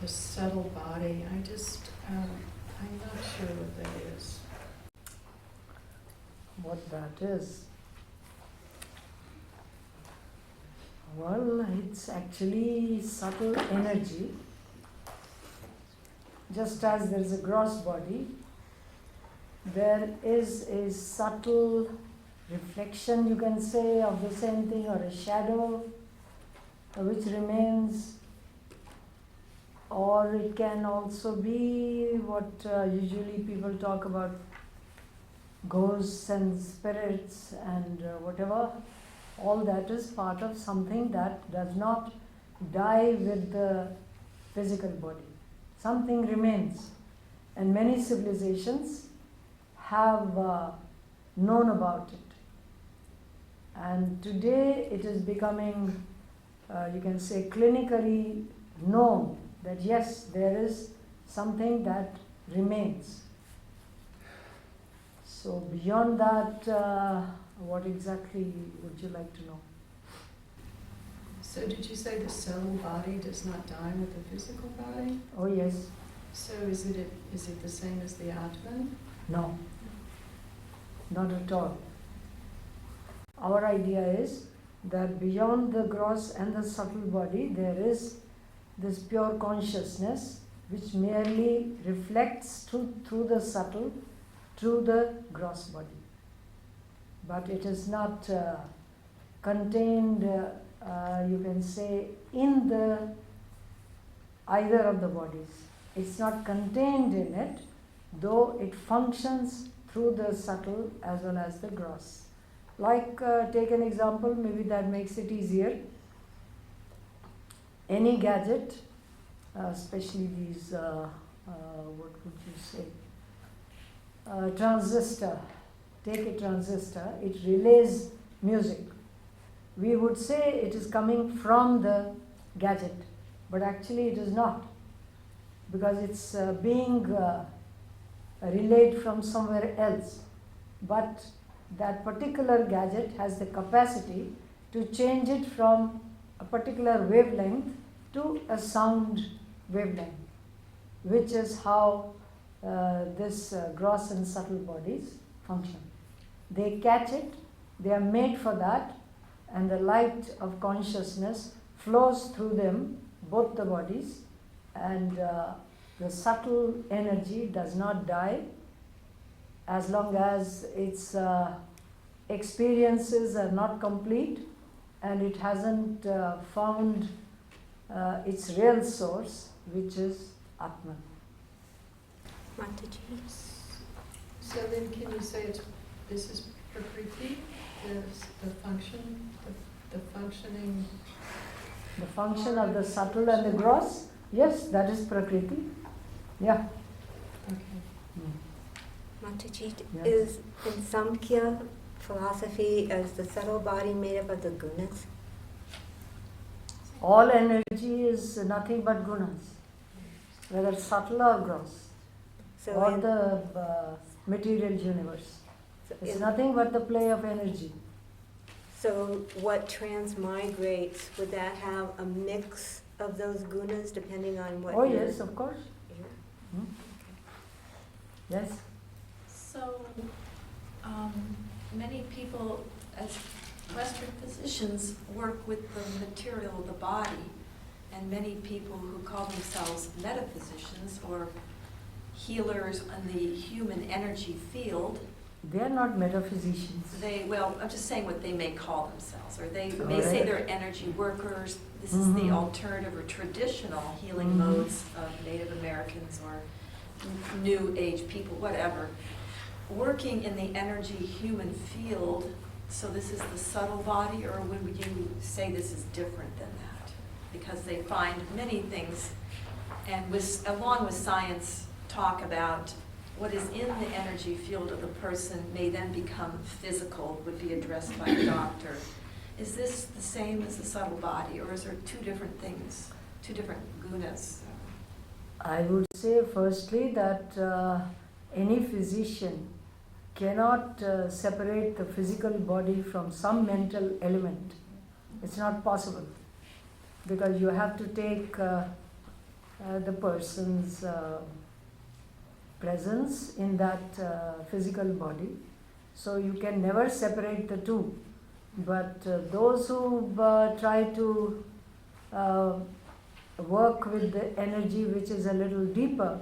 the subtle body, I'm not sure what that is. What that is? Well, it's actually subtle energy. Just as there is a gross body, there is a subtle reflection, you can say, of the same thing, or a shadow which remains, or it can also be what usually people talk about, ghosts and spirits and whatever. All that is part of something that does not die with the physical body. Something remains, and many civilizations have known about it. And today it is becoming, you can say, clinically known that yes, there is something that remains. So beyond that, what exactly would you like to know? So did you say the subtle body does not die with the physical body? Oh yes. So is it the same as the Atman? No, not at all. Our idea is that beyond the gross and the subtle body, there is this pure consciousness which merely reflects through the subtle, through the gross body. But it is not contained, you can say, in either of the bodies. It's not contained in it, though it functions through the subtle as well as the gross. Like, take an example, maybe that makes it easier. Any gadget, especially these, what would you say, transistor. Take a transistor, it relays music. We would say it is coming from the gadget, but actually it is not, because it's being relayed from somewhere else. But that particular gadget has the capacity to change it from a particular wavelength to a sound wavelength, which is how this gross and subtle bodies function. They catch it, they are made for that, and the light of consciousness flows through them, both the bodies, and the subtle energy does not die as long as its experiences are not complete and it hasn't found its real source, which is Atman. Mataji. So then can you say this is Prakriti, the function, the functioning? The function of the subtle and the gross? Yes, that is Prakriti. Yeah. Okay. Mataji, Yeah. is in Samkhya philosophy, is the subtle body made up of the gunas? All energy is nothing but gunas, whether subtle or gross, So or in- the material universe. so It's in- nothing but the play of energy. So what transmigrates, would that have a mix of those gunas depending on what? Oh you're- yes, of course. you're- Hmm? Yes. So, many people, as Western physicians, work with the material of the body, and many people who call themselves metaphysicians or healers in the human energy field, They are not metaphysicians. I'm just saying what they may call themselves, or they may say Correct. they're energy workers. This is the Mhm. alternative or traditional healing Mhm. modes of Native Americans or New Age people, whatever. Working in the energy human field, so this is the subtle body, or would you say this is different than that? Because they find many things, and along with science, talk about what is in the energy field of the person may then become physical, would be addressed by a doctor. Is this the same as the subtle body, or is there two different things, two different gunas? I would say firstly that any physician cannot separate the physical body from some mental element. It's not possible, because you have to take the person's presence in that physical body. So you can never separate the two. But those who try to work with the energy which is a little deeper,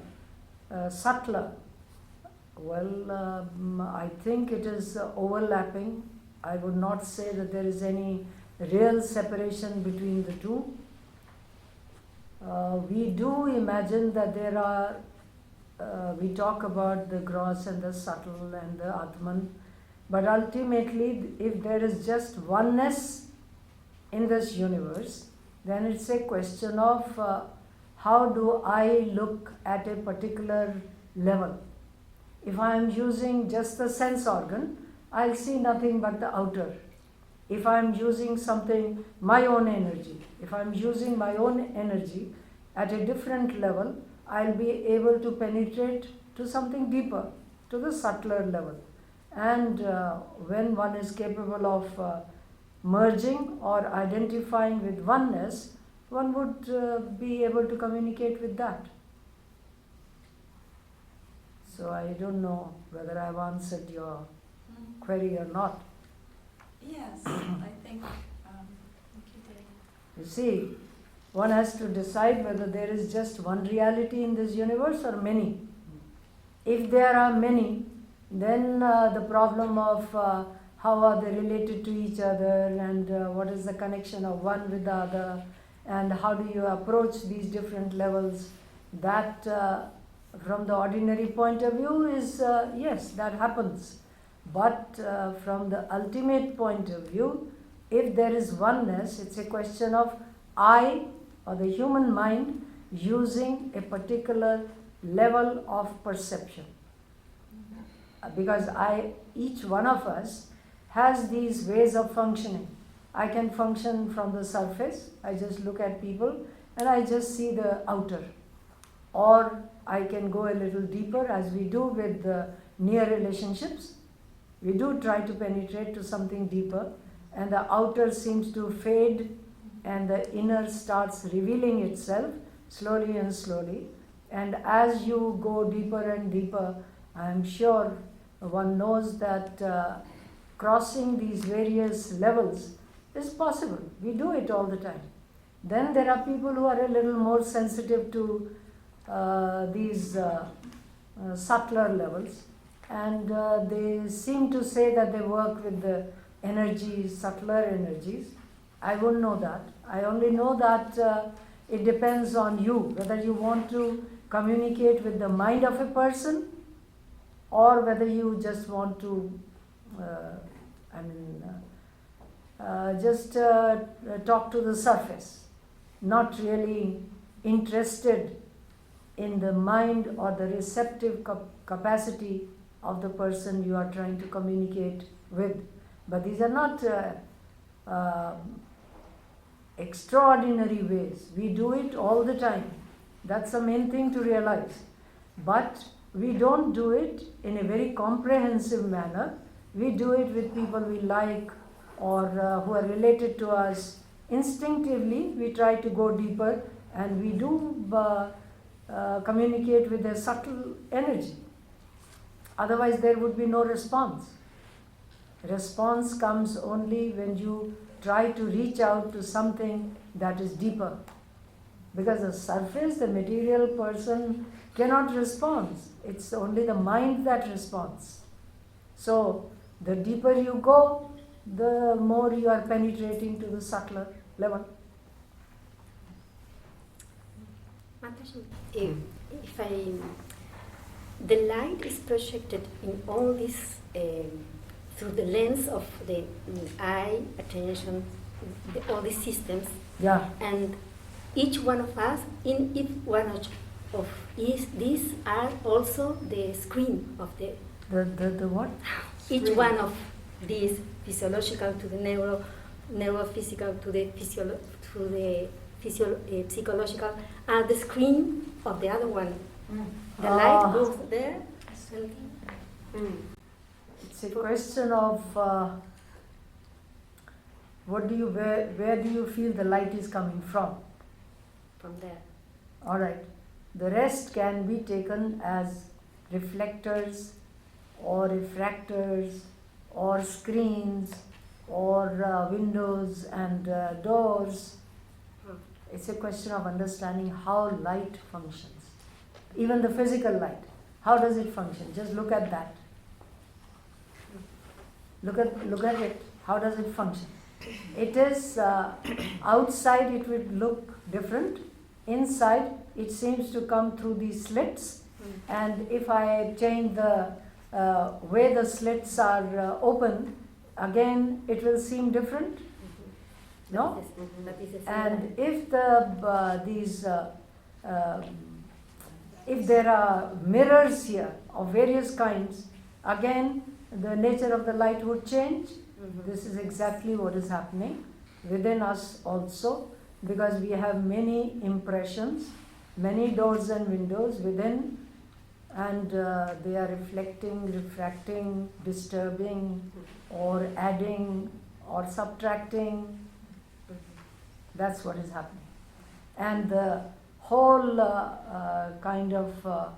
subtler, well, I think it is overlapping. I would not say that there is any real separation between the two. We do imagine that there are, we talk about the gross and the subtle and the Atman, but ultimately, if there is just oneness in this universe, then it's a question of how do I look at a particular level. If I am using just the sense organ, I'll see nothing but the outer. If I am using something, my own energy, if I am using my own energy at a different level, I'll be able to penetrate to something deeper, to the subtler level. And when one is capable of merging or identifying with oneness, one would be able to communicate with that. So I don't know whether I've answered your query or not. Yes, I think you did. You see, one has to decide whether there is just one reality in this universe or many. If there are many, then the problem of how are they related to each other and what is the connection of one with the other and how do you approach these different levels, that from the ordinary point of view is, yes, that happens. But from the ultimate point of view, if there is oneness, it's a question of I or the human mind using a particular level of perception. Because each one of us has these ways of functioning. I can function from the surface, I just look at people and I just see the outer. Or I can go a little deeper, as we do with near relationships. We do try to penetrate to something deeper, and the outer seems to fade and the inner starts revealing itself slowly and slowly. And as you go deeper and deeper, I am sure one knows that crossing these various levels is possible. We do it all the time. Then there are people who are a little more sensitive to these subtler levels, and they seem to say that they work with the energies, subtler energies. I won't know that. I only know that it depends on you, whether you want to communicate with the mind of a person or whether you just want to just talk to the surface, not really interested in the mind or the receptive capacity of the person you are trying to communicate with. But these are not extraordinary ways. We do it all the time. That's the main thing to realize. But we don't do it in a very comprehensive manner. We do it with people we like or who are related to us. Instinctively, we try to go deeper, and we do communicate with a subtle energy. Otherwise, there would be no response. Response comes only when you try to reach out to something that is deeper. Because the surface, the material person cannot respond. It's only the mind that responds. So, the deeper you go, the more you are penetrating to the subtler level. The light is projected in all this through the lens of the eye, attention, all these systems. Yeah. And each one of us, in each one of these are also the screen of the what? Each one of these, physiological to the neurophysical to the psychological, are the screen of the other one. The light goes there. It's a question of where do you feel the light is coming from? From there. Alright, the rest can be taken as reflectors or refractors or screens or windows and doors. It's a question of understanding how light functions. Even the physical light, how does it function? Just look at that. Look at it. How does it function? It is outside it would look different. Inside it seems to come through these slits, and if I change the way the slits are open, again it will seem different. No? And if if there are mirrors here of various kinds, again the nature of the light would change. This is exactly what is happening within us also, because we have many impressions, many doors and windows within, and they are reflecting, refracting, disturbing, or adding, or subtracting. That's what is happening. And the whole kind of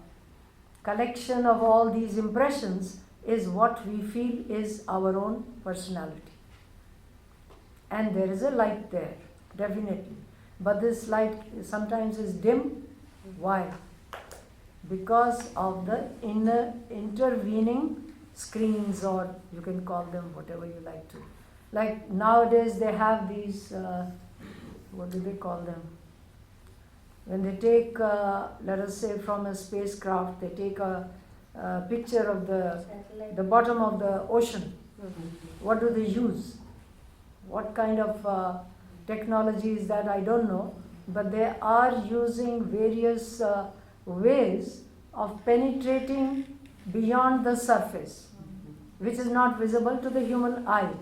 collection of all these impressions is what we feel is our own personality. And there is a light there, definitely. But this light sometimes is dim. Why? Because of the inner intervening screens, or you can call them whatever you like to. Like nowadays they have these, what do they call them? When they take, let us say from a spacecraft, they take a picture of the bottom of the ocean. What do they use? What kind of technology is that? I don't know. But they are using various ways of penetrating beyond the surface, which is not visible to the human eye.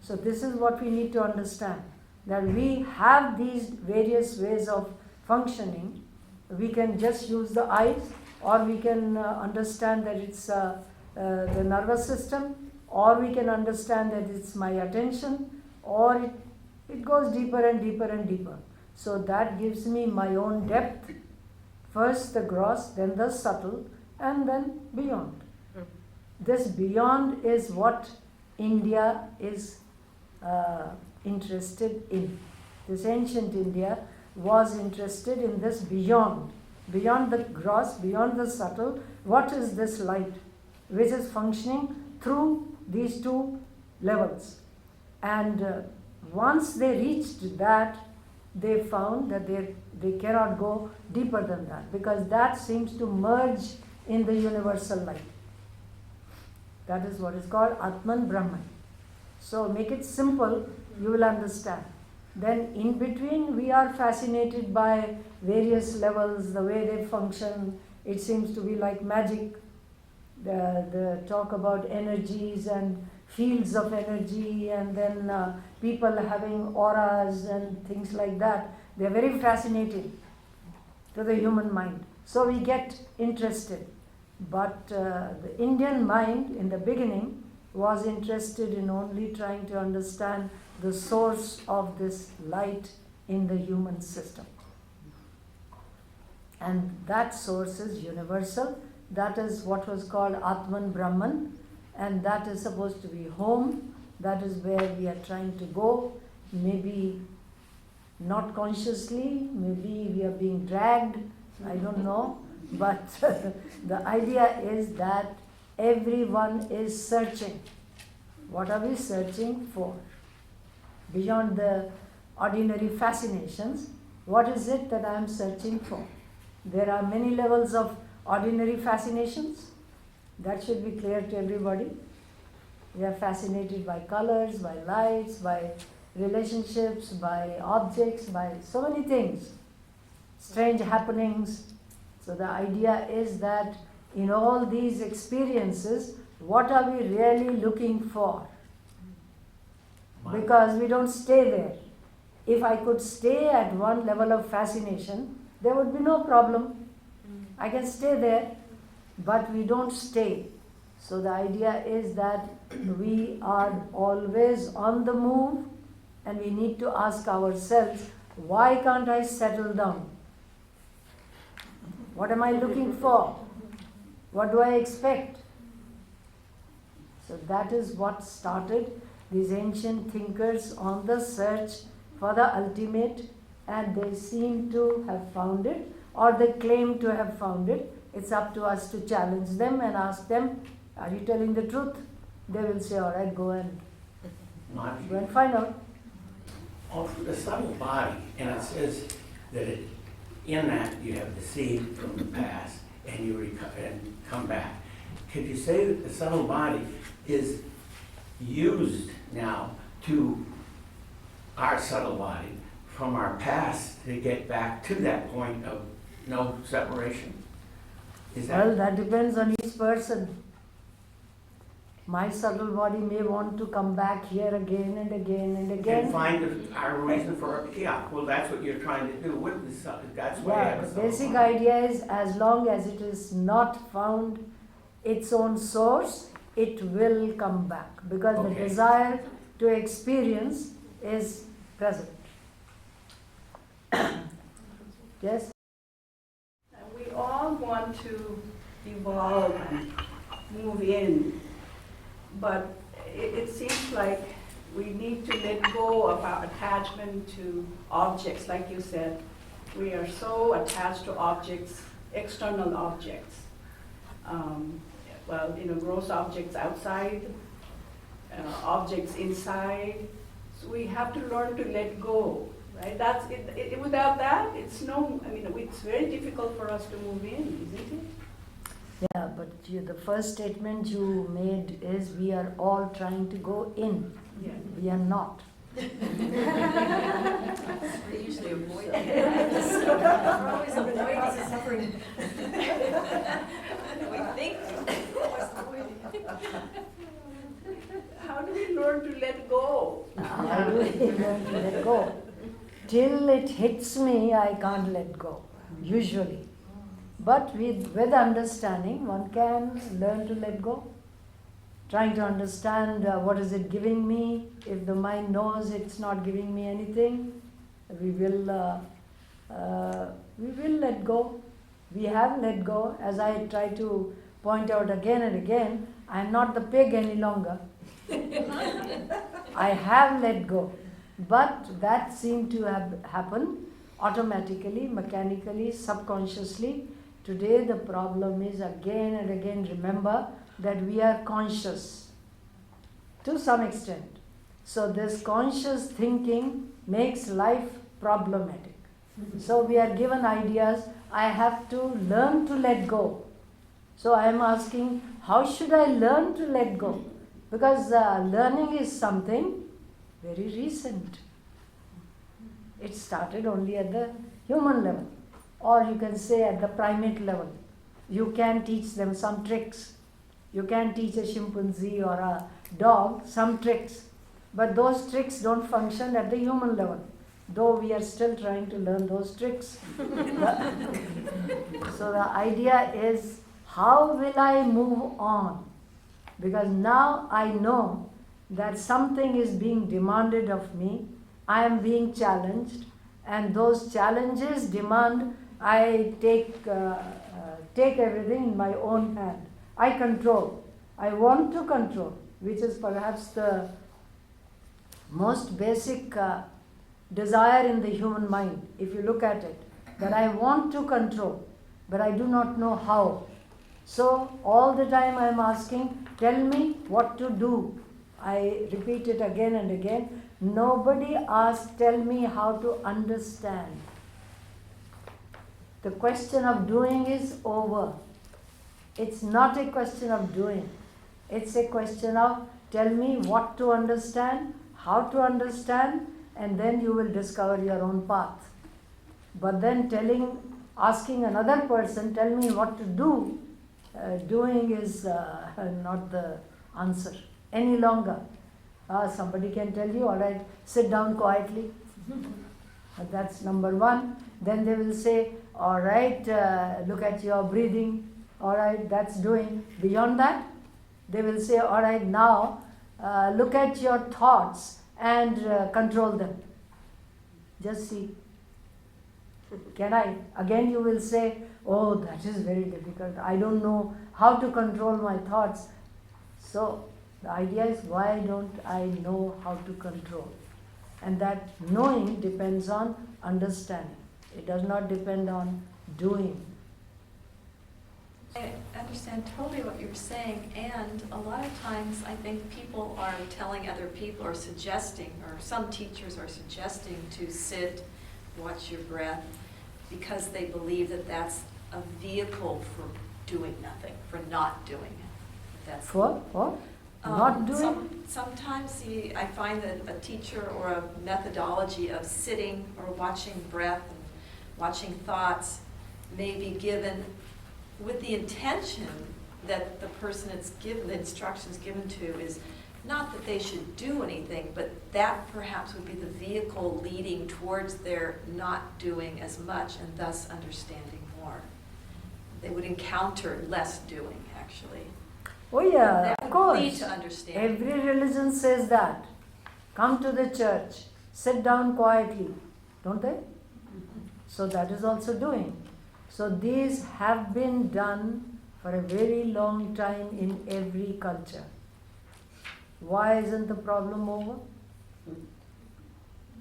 So this is what we need to understand, that we have these various ways of functioning. We can just use the eyes, or we can understand that it's the nervous system, or we can understand that it's my attention, or it goes deeper and deeper and deeper. So that gives me my own depth, first the gross, then the subtle, and then beyond. This beyond is what India is interested in. This ancient India was interested in this beyond the gross, beyond the subtle. What is this light which is functioning through these two levels? And once they reached that, they found that they cannot go deeper than that, because that seems to merge in the universal light. That is what is called Atman Brahman. So make it simple, you will understand. Then in between we are fascinated by various levels, the way they function. It seems to be like magic. The talk about energies and fields of energy, and then people having auras and things like that. They are very fascinating to the human mind. So we get interested. But the Indian mind in the beginning was interested in only trying to understand the source of this light in the human system. And that source is universal. That is what was called Atman Brahman, and that is supposed to be home. That is where we are trying to go. Maybe not consciously, maybe we are being dragged, I don't know. But the idea is that everyone is searching. What are we searching for? Beyond the ordinary fascinations, what is it that I am searching for? There are many levels of ordinary fascinations. That should be clear to everybody. We are fascinated by colors, by lights, by relationships, by objects, by so many things, strange happenings. So the idea is that in all these experiences, what are we really looking for? Because we don't stay there. If I could stay at one level of fascination, there would be no problem. I can stay there, but we don't stay. So the idea is that we are always on the move, and we need to ask ourselves, why can't I settle down? What am I looking for? What do I expect? So that is what started these ancient thinkers on the search for the ultimate, and they seem to have found it, or they claim to have found it. It's up to us to challenge them and ask them, are you telling the truth? They will say, all right, go and find out. Also, the subtle body, and it says that in that you have the seed from the past and you come back. Could you say that the subtle body is used now to our subtle body from our past to get back to that point of no separation? Is that? Well, that depends on each person. My subtle body may want to come back here again and again and again. And find our reason for it. Yeah, well, that's what you're trying to do with the subtle. That's why I have a The subtle basic body. idea is, as long as it is not found its own source, it will come back, because the Okay. desire to experience is present. Yes? We all want to evolve and move in, but it seems like we need to let go of our attachment to objects, like you said. We are so attached to objects, external objects. Gross objects outside, objects inside. So we have to learn to let go, right? That's it. Without that, it's very difficult for us to move in, isn't it? Yeah, but the first statement you made is, we are all trying to go in. Yeah. We are not. We usually avoid it. We're always avoiding suffering. We think we're always avoiding it. How do we learn to let go? How do we learn to let go? Till it hits me, I can't let go, usually. But with understanding, one can learn to let go. Trying to understand what is it giving me. If the mind knows it's not giving me anything, we will let go. We have let go. As I try to point out again and again, I am not the pig any longer. I have let go. But that seemed to have happened automatically, mechanically, subconsciously. Today the problem is, again and again, remember that we are conscious to some extent. So this conscious thinking makes life problematic. So we are given ideas, I have to learn to let go. So I am asking, how should I learn to let go? Because learning is something very recent. It started only at the human level, or you can say at the primate level. You can teach them some tricks. You can teach a chimpanzee or a dog some tricks, but those tricks don't function at the human level, though we are still trying to learn those tricks. So the idea is, how will I move on? Because now I know that something is being demanded of me, I am being challenged, and those challenges demand I take everything in my own hand. I control. I want to control, which is perhaps the most basic desire in the human mind, if you look at it, that I want to control, but I do not know how. So all the time I am asking, tell me what to do. I repeat it again and again. Nobody asks, tell me how to understand. The question of doing is over. It's not a question of doing. It's a question of, tell me what to understand, how to understand, and then you will discover your own path. But then asking another person, tell me what to do, doing is not the answer any longer. Somebody can tell you, all right, sit down quietly. That's number one. Then they will say, all right, look at your breathing. All right, that's doing. Beyond that, they will say, all right, now look at your thoughts and control them. Just see. Can I? Again you will say, oh, that is very difficult. I don't know how to control my thoughts. So the idea is, why don't I know how to control? And that knowing depends on understanding. It does not depend on doing. I understand totally what you're saying, and a lot of times I think people are telling other people or suggesting, or some teachers are suggesting to sit, watch your breath, because they believe that that's a vehicle for doing nothing, for not doing it. That's For not doing? Sometimes I find that a teacher or a methodology of sitting or watching breath and watching thoughts may be given with the intention that the person it's given, the instructions given to, is not that they should do anything, but that perhaps would be the vehicle leading towards their not doing as much and thus understanding more. They would encounter less doing, actually. Oh yeah, That of would lead course. to understanding. Every religion says that. Come to the church, sit down quietly, don't they? So that is also doing. So these have been done for a very long time in every culture. Why isn't the problem over?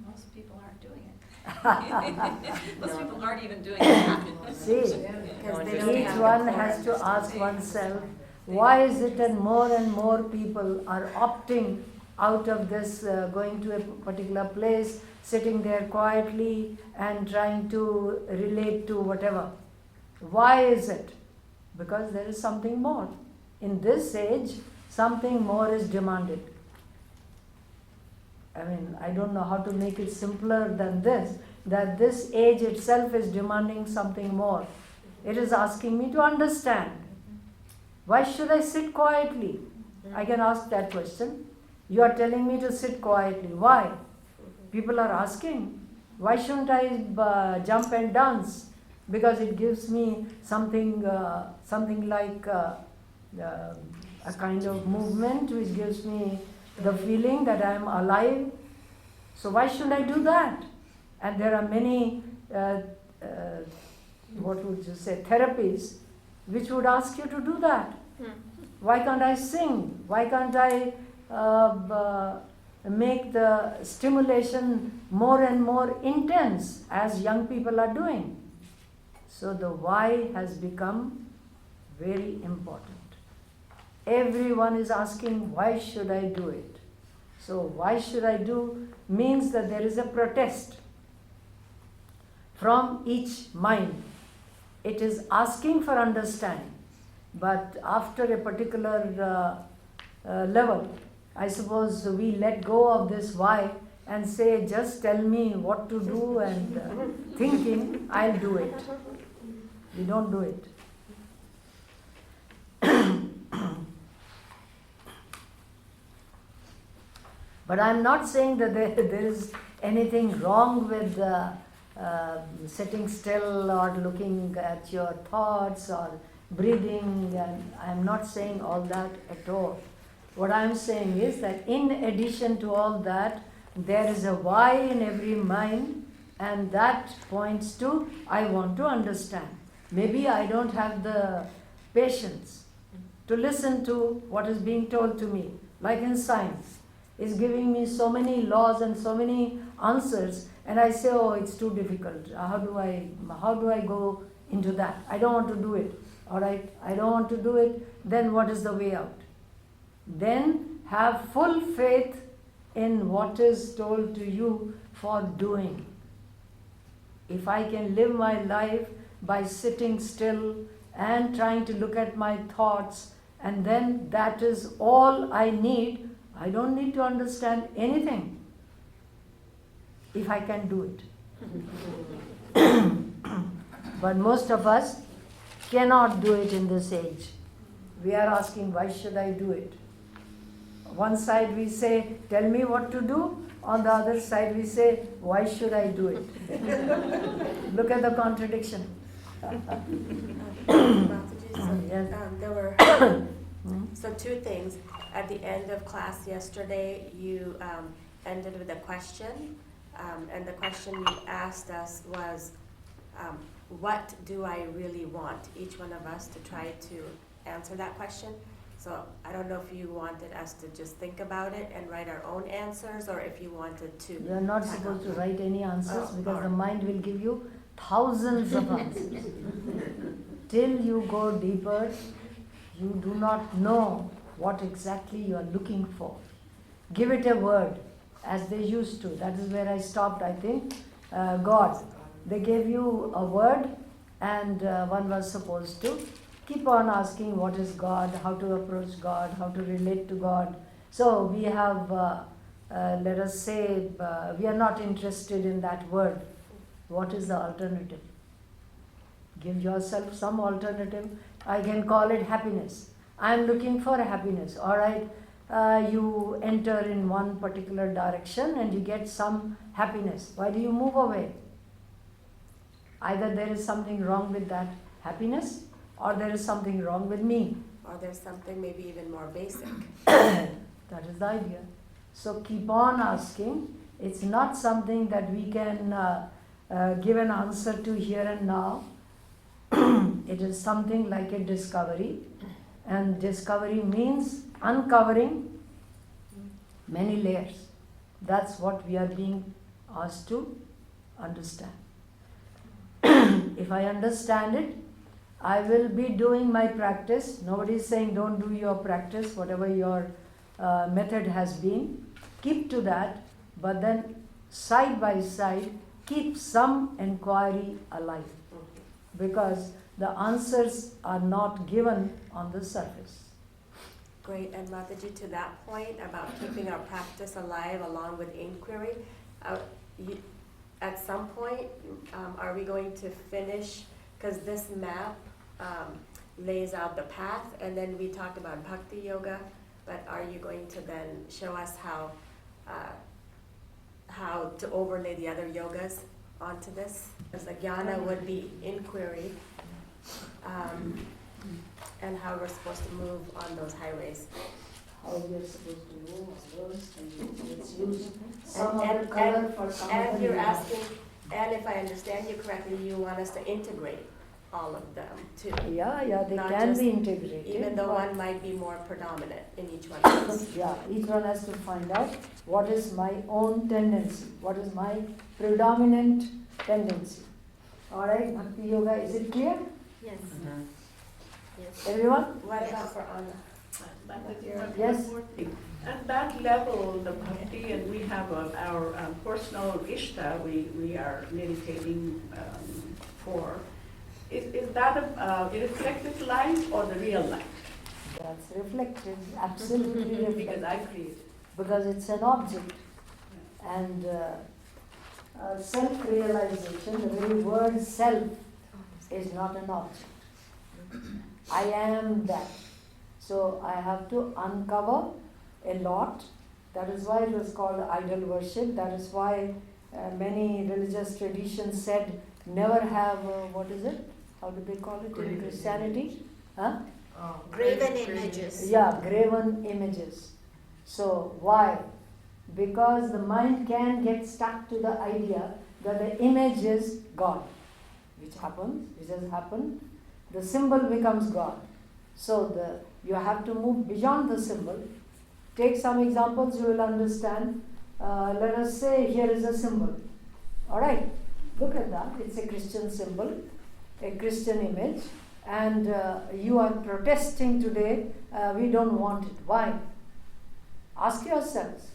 Most people aren't doing it. Most people aren't even doing that. See, Because they don't each have one the has to courage. ask oneself, why is it that more and more people are opting out of this, going to a particular place, sitting there quietly and trying to relate to whatever? Why is it? Because there is something more. In this age, something more is demanded. I mean, I don't know how to make it simpler than this, that this age itself is demanding something more. It is asking me to understand. Why should I sit quietly? I can ask that question. You are telling me to sit quietly. Why? People are asking. Why shouldn't I jump and dance? Because it gives me something like a kind of movement which gives me the feeling that I am alive. So why should I do that? And there are many, what would you say, therapies which would ask you to do that. Why can't I sing? Why can't I make the stimulation more and more intense as young people are doing? So the why has become very important. Everyone is asking, why should I do it? So why should I do means that there is a protest from each mind. It is asking for understanding. But after a particular level, I suppose we let go of this why and say, just tell me what to do, and thinking I'll do it. We don't do it. But I'm not saying that there is anything wrong with sitting still or looking at your thoughts or breathing, and I'm not saying all that at all. What I'm saying is that in addition to all that, there is a why in every mind, and that points to, I want to understand. Maybe I don't have the patience to listen to what is being told to me, like in science. It's giving me so many laws and so many answers, and I say, oh, it's too difficult. How do I go into that? I don't want to do it. All right, I don't want to do it. Then what is the way out? Then have full faith in what is told to you for doing. If I can live my life by sitting still and trying to look at my thoughts, and then that is all I need, I don't need to understand anything if I can do it. But most of us cannot do it in this age. We are asking, why should I do it? One side we say, tell me what to do. On the other side we say, why should I do it? Look at the contradiction. Yes. There were so two things. At the end of class yesterday, you ended with a question, and the question you asked us was, what do I really want? Each one of us to try to answer that question. So I don't know if you wanted us to just think about it and write our own answers, or if you wanted to. You are not supposed to write any answers Oh, because the alright. mind will give you thousands of answers. Till you go deeper, you do not know what exactly you are looking for. Give it a word, as they used to. That is where I stopped, I think. God. They gave you a word, and one was supposed to keep on asking what is God, how to approach God, how to relate to God. So we have, let us say, we are not interested in that word. What is the alternative? Give yourself some alternative. I can call it happiness. I am looking for happiness. All right, you enter in one particular direction and you get some happiness. Why do you move away? Either there is something wrong with that happiness, or there is something wrong with me. Or there's something maybe even more basic. That is the idea. So keep on asking. It's not something that we can give an answer to here and now. It is something like a discovery. And discovery means uncovering many layers. That's what we are being asked to understand. If I understand it, I will be doing my practice. Nobody is saying don't do your practice, whatever your method has been. Keep to that, but then side by side, keep some inquiry alive. Because the answers are not given on the surface. Great, and Mataji, to that point about keeping our practice alive along with inquiry, at some point, are we going to finish, because this map lays out the path, and then we talked about bhakti yoga, but are you going to then show us how to overlay the other yogas onto this? Because the jnana would be inquiry, and how we're supposed to move on those highways. How we are supposed to move on those, and let's use some And- other and- color for some And other you're reason. asking, and if I understand you correctly, you want us to integrate all of them too. Yeah, they Not can just- be integrated. Even though but- one might be more predominant in each one of us. Yeah, each one has to find out what is my own tendency, what is my predominant tendency. Alright, Bhakti Yoga, is it clear? Yes. Yes. Everyone? What about for Anna? Yes. At that level, the bhakti, and we have our personal ishta we are meditating for. Is that a reflected light or the real light? That's reflected, absolutely Because reflected. I create. Because it's an object. And self-realization, the very word self is not an object. I am that. So I have to uncover a lot. That is why it was called idol worship. That is why many religious traditions said never have, what is it? How do they call it in Christianity? Huh? Graven images. Yeah, graven images. So why? Because the mind can get stuck to the idea that the image is God, which has happened. The symbol becomes God. So you have to move beyond the symbol. Take some examples, you will understand. Let us say here is a symbol. Alright, look at that. It's a Christian symbol, a Christian image. And you are protesting today, we don't want it. Why? Ask yourselves,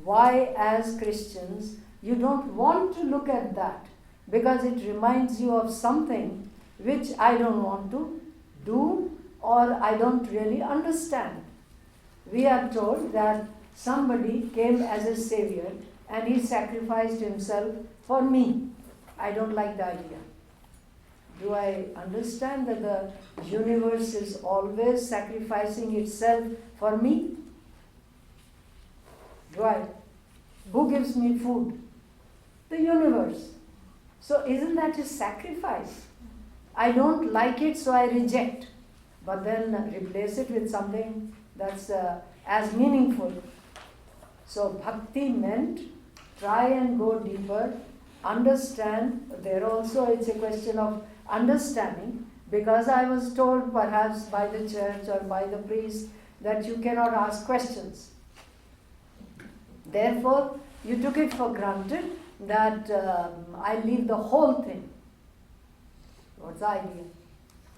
why as Christians you don't want to look at that? Because it reminds you of something which I don't want to do or I don't really understand. We are told that somebody came as a savior and he sacrificed himself for me. I don't like the idea. Do I understand that the universe is always sacrificing itself for me? Do I? Who gives me food? The universe. So isn't that a sacrifice? I don't like it, so I reject. But then replace it with something that's as meaningful. So bhakti meant try and go deeper understand. There also it's a question of understanding, because I was told perhaps by the church or by the priest that you cannot ask questions. Therefore, you took it for granted that I leave the whole thing. What's the idea?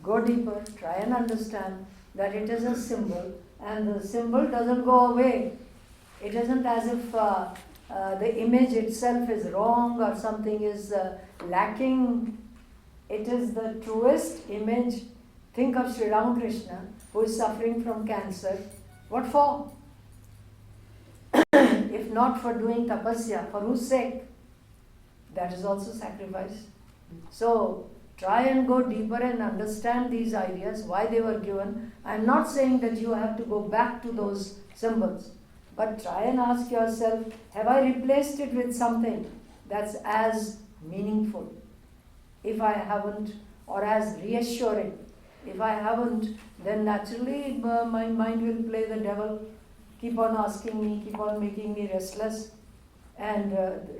Go deeper, try and understand that it is a symbol, and the symbol doesn't go away. It isn't as if the image itself is wrong or something is lacking. It is the truest image. Think of Sri Ramakrishna, who is suffering from cancer. What for? If not for doing tapasya, for whose sake? That is also sacrifice. So, try and go deeper and understand these ideas, why they were given. I am not saying that you have to go back to those symbols, but try and ask yourself, have I replaced it with something that's as meaningful? If I haven't, or as reassuring. If I haven't, then naturally my mind will play the devil, keep on asking me, keep on making me restless, and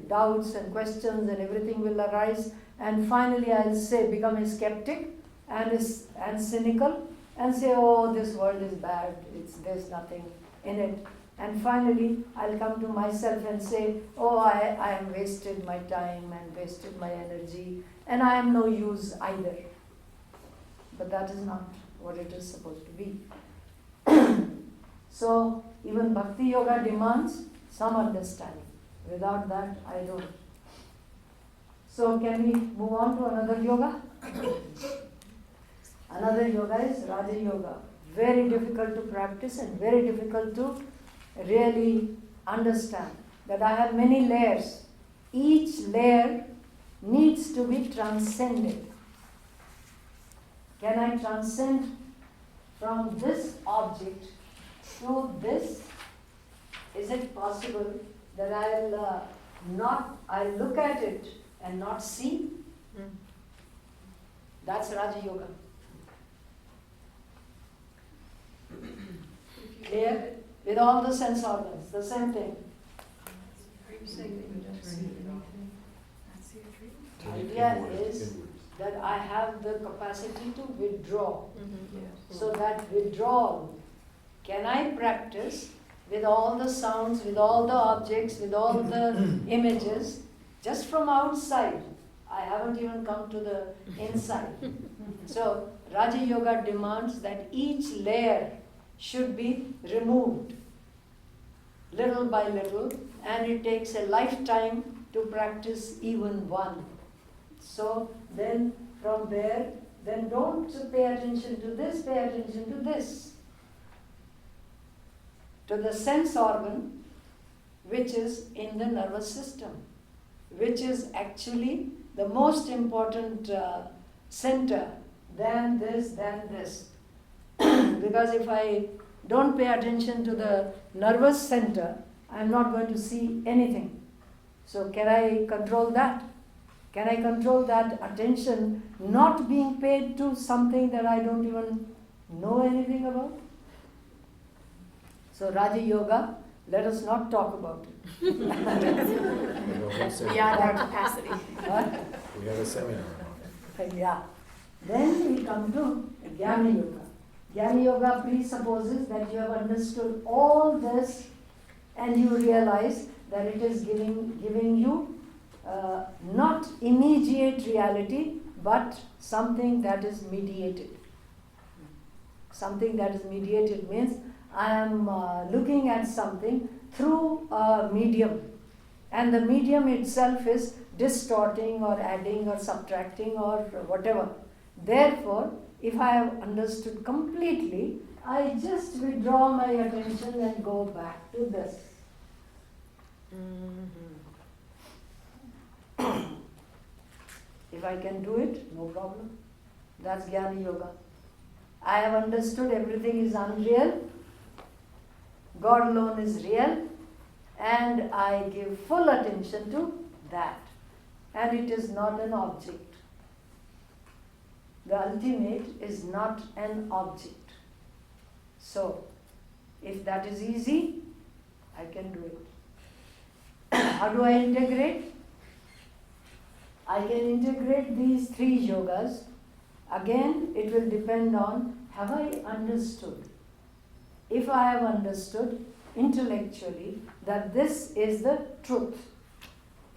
doubts and questions and everything will arise. And finally I'll say, become a skeptic and cynical and say, oh, this world is bad, there's nothing in it. And finally I'll come to myself and say, oh, I have wasted my time and wasted my energy, and I am no use either. But that is not what it is supposed to be. So even Bhakti Yoga demands some understanding. Without that, I don't. So can we move on to another yoga? Another yoga is Raja Yoga. Very difficult to practice and very difficult to really understand. That I have many layers. Each layer needs to be transcended. Can I transcend from this object to this? Is it possible that I'll look at it and not see? That's Raja Yoga. Clear? With all the sense organs, the same thing. Are you saying that you don't see anything? The idea is that I have the capacity to withdraw. Yes. So that withdrawal, can I practice with all the sounds, with all the objects, with all the images, just from outside? I haven't even come to the inside. So Raja Yoga demands that each layer should be removed little by little, and it takes a lifetime to practice even one. So then from there, then don't pay attention to this, pay attention to this. To the sense organ, which is in the nervous system, which is actually the most important center than this. Because if I don't pay attention to the nervous center, I am not going to see anything. So can I control that? Can I control that attention not being paid to something that I don't even know anything about? So Raja Yoga, let us not talk about it. Beyond our capacity. What? We have a seminar on it. Yeah. Then we come to Jnana Yoga. Jnana Yoga presupposes that you have understood all this and you realize that it is giving you not immediate reality, but something that is mediated. Something that is mediated means I am looking at something through a medium, and the medium itself is distorting or adding or subtracting or whatever. Therefore, if I have understood completely, I just withdraw my attention and go back to this. If I can do it, no problem. That's Jnana Yoga. I have understood everything is unreal, God alone is real, and I give full attention to that. And it is not an object. The ultimate is not an object. So, if that is easy, I can do it. How do I integrate? I can integrate these 3 yogas. Again, it will depend on, have I understood? If I have understood intellectually that this is the truth,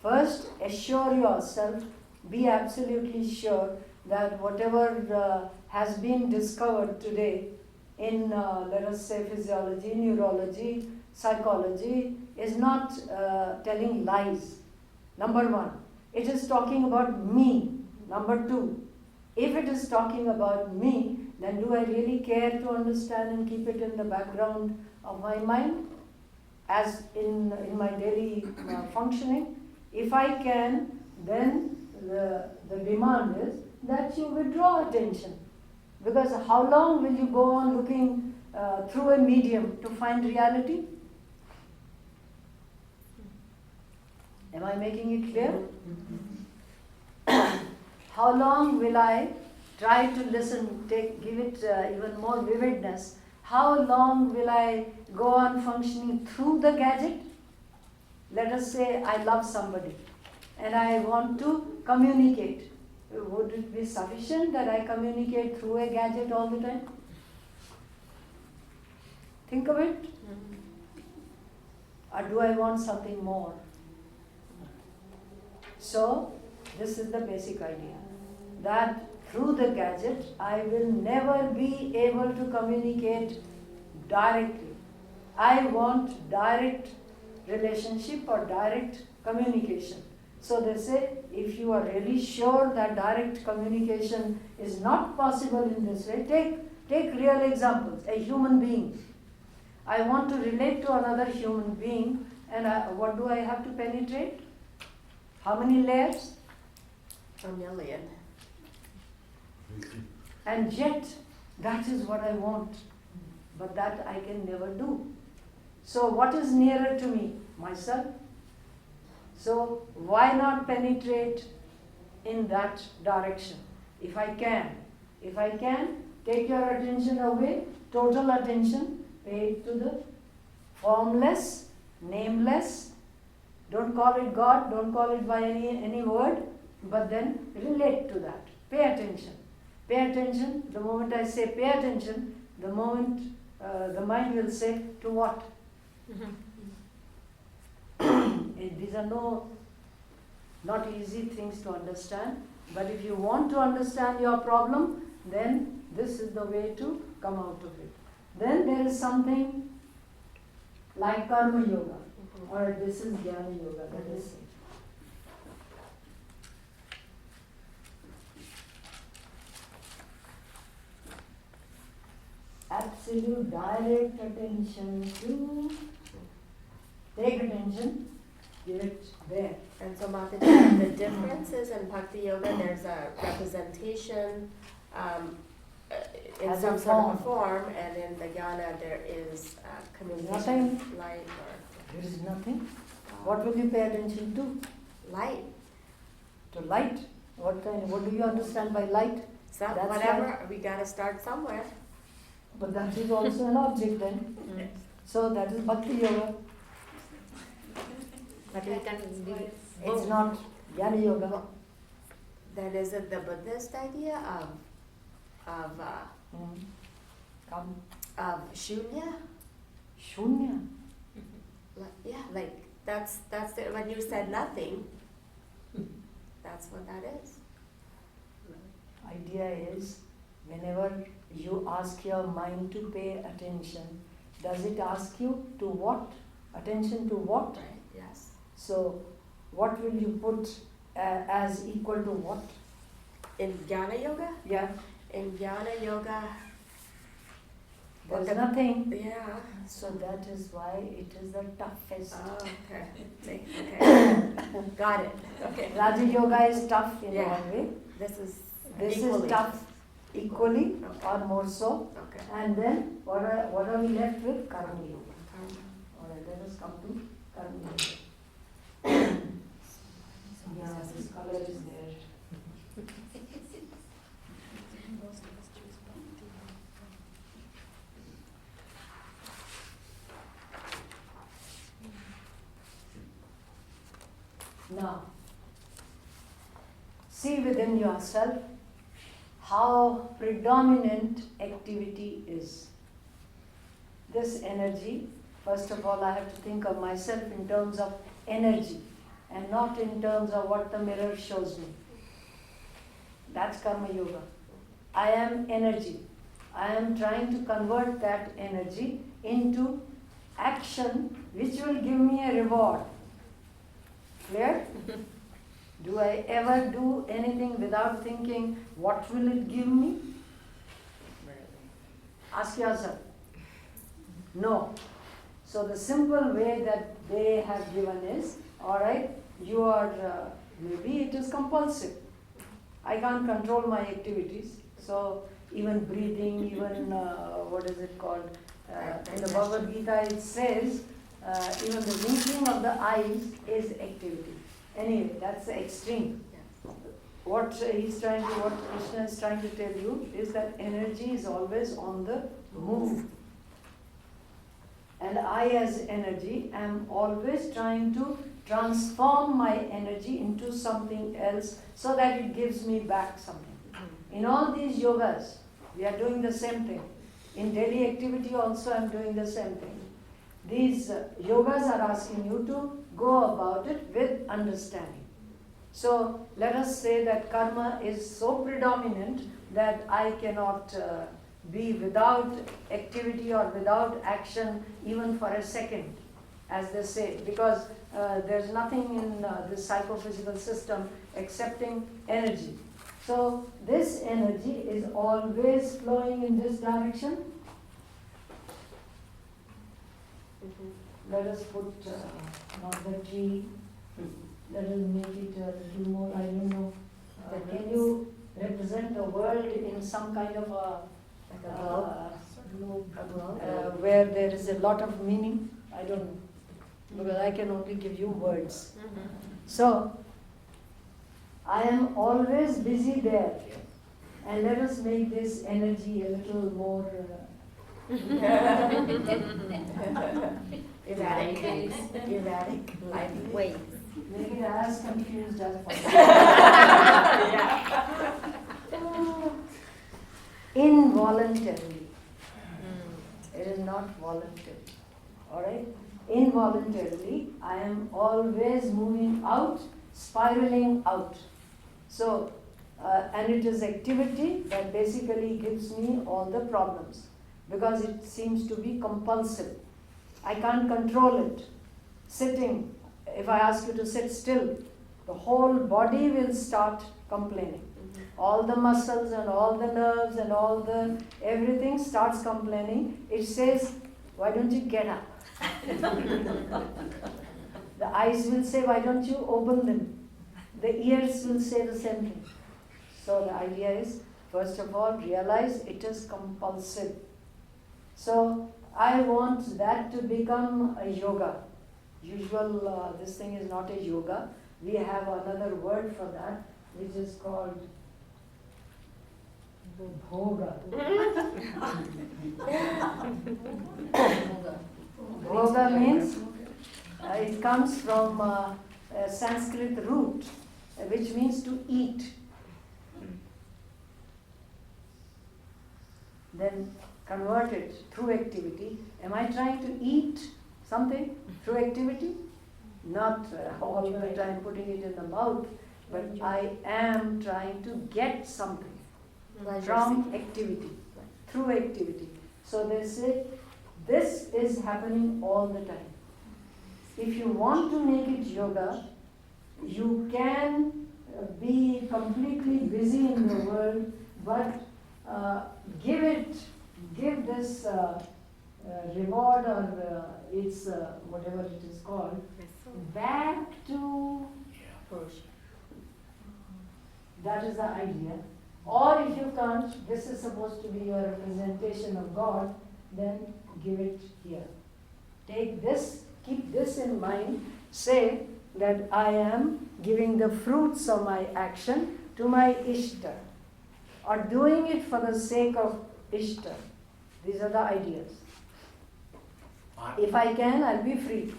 first assure yourself, be absolutely sure that whatever has been discovered today in, let us say, physiology, neurology, psychology, is not telling lies. Number 1, it is talking about me. Number 2, if it is talking about me, then do I really care to understand and keep it in the background of my mind as in my daily functioning? If I can, then the demand is that you withdraw attention. Because how long will you go on looking through a medium to find reality? Am I making it clear? How long will I try to listen, give it even more vividness? How long will I go on functioning through the gadget? Let us say I love somebody and I want to communicate. Would it be sufficient that I communicate through a gadget all the time? Think of it. Or do I want something more? So, this is the basic idea. That through the gadget, I will never be able to communicate directly. I want direct relationship or direct communication. So they say, if you are really sure that direct communication is not possible in this way, take real examples. A human being. I want to relate to another human being, and what do I have to penetrate? How many layers? 1 million. And yet, that is what I want. But that I can never do. So what is nearer to me? Myself. So why not penetrate in that direction? If I can, take your attention away, total attention, pay it to the formless, nameless. Don't call it God, don't call it by any word, but then relate to that. Pay attention. Pay attention. The moment I say pay attention, the moment the mind will say to what? These are not easy things to understand, but if you want to understand your problem, then this is the way to come out of it. Then there is something like karma yoga, or this is jnana yoga, let us say. Absolute direct attention to, take attention, give it there. And so Mataji, the difference is in Bhakti Yoga, there's a representation in As some a sort of a form, and in the Jnana there is communication, Nothing. light or There is nothing. What will you pay attention to? light. To light. What do you understand by light? So That's whatever, we gotta start somewhere. But that is also an object then. So that is Bhakti Yoga. But we can be It's not Jnana Yoga. Then is it the Buddhist idea Come. of shunya? Shunya. Like that's it. When you said nothing, that's what that is. Idea is, whenever you ask your mind to pay attention, does it ask you to what? Attention to what? Right? Yes. So, what will you put as equal to what? In Jnana Yoga? Yeah, In Jnana Yoga, there is Okay. nothing. yeah. So that is why it is the toughest. Oh, okay. Okay. Got it. Okay. Raja Yoga is tough in Yeah. one way. This is This equally. is tough equally Okay. or more so. Okay. And then what are we left with? Karma Yoga. Karma. Alright, let us come to Karma Yoga. Yeah, this color is there. Now, see within yourself how predominant activity is. This energy, first of all, I have to think of myself in terms of energy and not in terms of what the mirror shows me. That's Karma Yoga. I am energy. I am trying to convert that energy into action which will give me a reward. Clear? Do I ever do anything without thinking, what will it give me? Ask yourself. No. So the simple way that they have given is, alright, you are, maybe it is compulsive. I can't control my activities. So even breathing, even, what is it called? In the Bhagavad Gita it says, even the winking of the eyes is activity. Anyway, that's the extreme. What Krishna is trying to tell you is that energy is always on the move. And I as energy am always trying to transform my energy into something else so that it gives me back something. In all these yogas, we are doing the same thing. In daily activity also I am doing the same thing. These yogas are asking you to go about it with understanding. So let us say that karma is so predominant that I cannot be without activity or without action even for a second, as they say, because there's nothing in this psychophysical system excepting energy. So this energy is always flowing in this direction. Let us put not the tree, let us make it a little more, I don't know. Can you represent the world in some kind of a where there is a lot of meaning? I don't know, because I can only give you words. So, I am always busy there, and let us make this energy a little more erratic, Wait. make it as confused as possible. Involuntarily. It is not voluntary. Alright? Involuntarily, I am always moving out, spiraling out. So, and it is activity that basically gives me all the problems because it seems to be compulsive. I can't control it. Sitting, if I ask you to sit still, the whole body will start complaining. All the muscles and all the nerves and all the everything starts complaining. It says, why don't you get up? The eyes will say, why don't you open them? The ears will say the same thing. So the idea is, first of all, realize it is compulsive. So I want that to become a yoga. This thing is not a yoga. We have another word for that, which is called bhoga. Bhoga means it comes from a Sanskrit root, which means to eat. Then convert it through activity. Am I trying to eat something through activity? Not all the time putting it in the mouth, but I am trying to get something from activity, through activity. So they say, this is happening all the time. If you want to make it yoga, you can be completely busy in the world, but give this reward or its whatever it is called back to that is the idea. Or if you can't, this is supposed to be your representation of God, then give it here. Take this, keep this in mind, say that I am giving the fruits of my action to my Ishta, or doing it for the sake of Ishta. These are the ideas. If I can, I'll be free.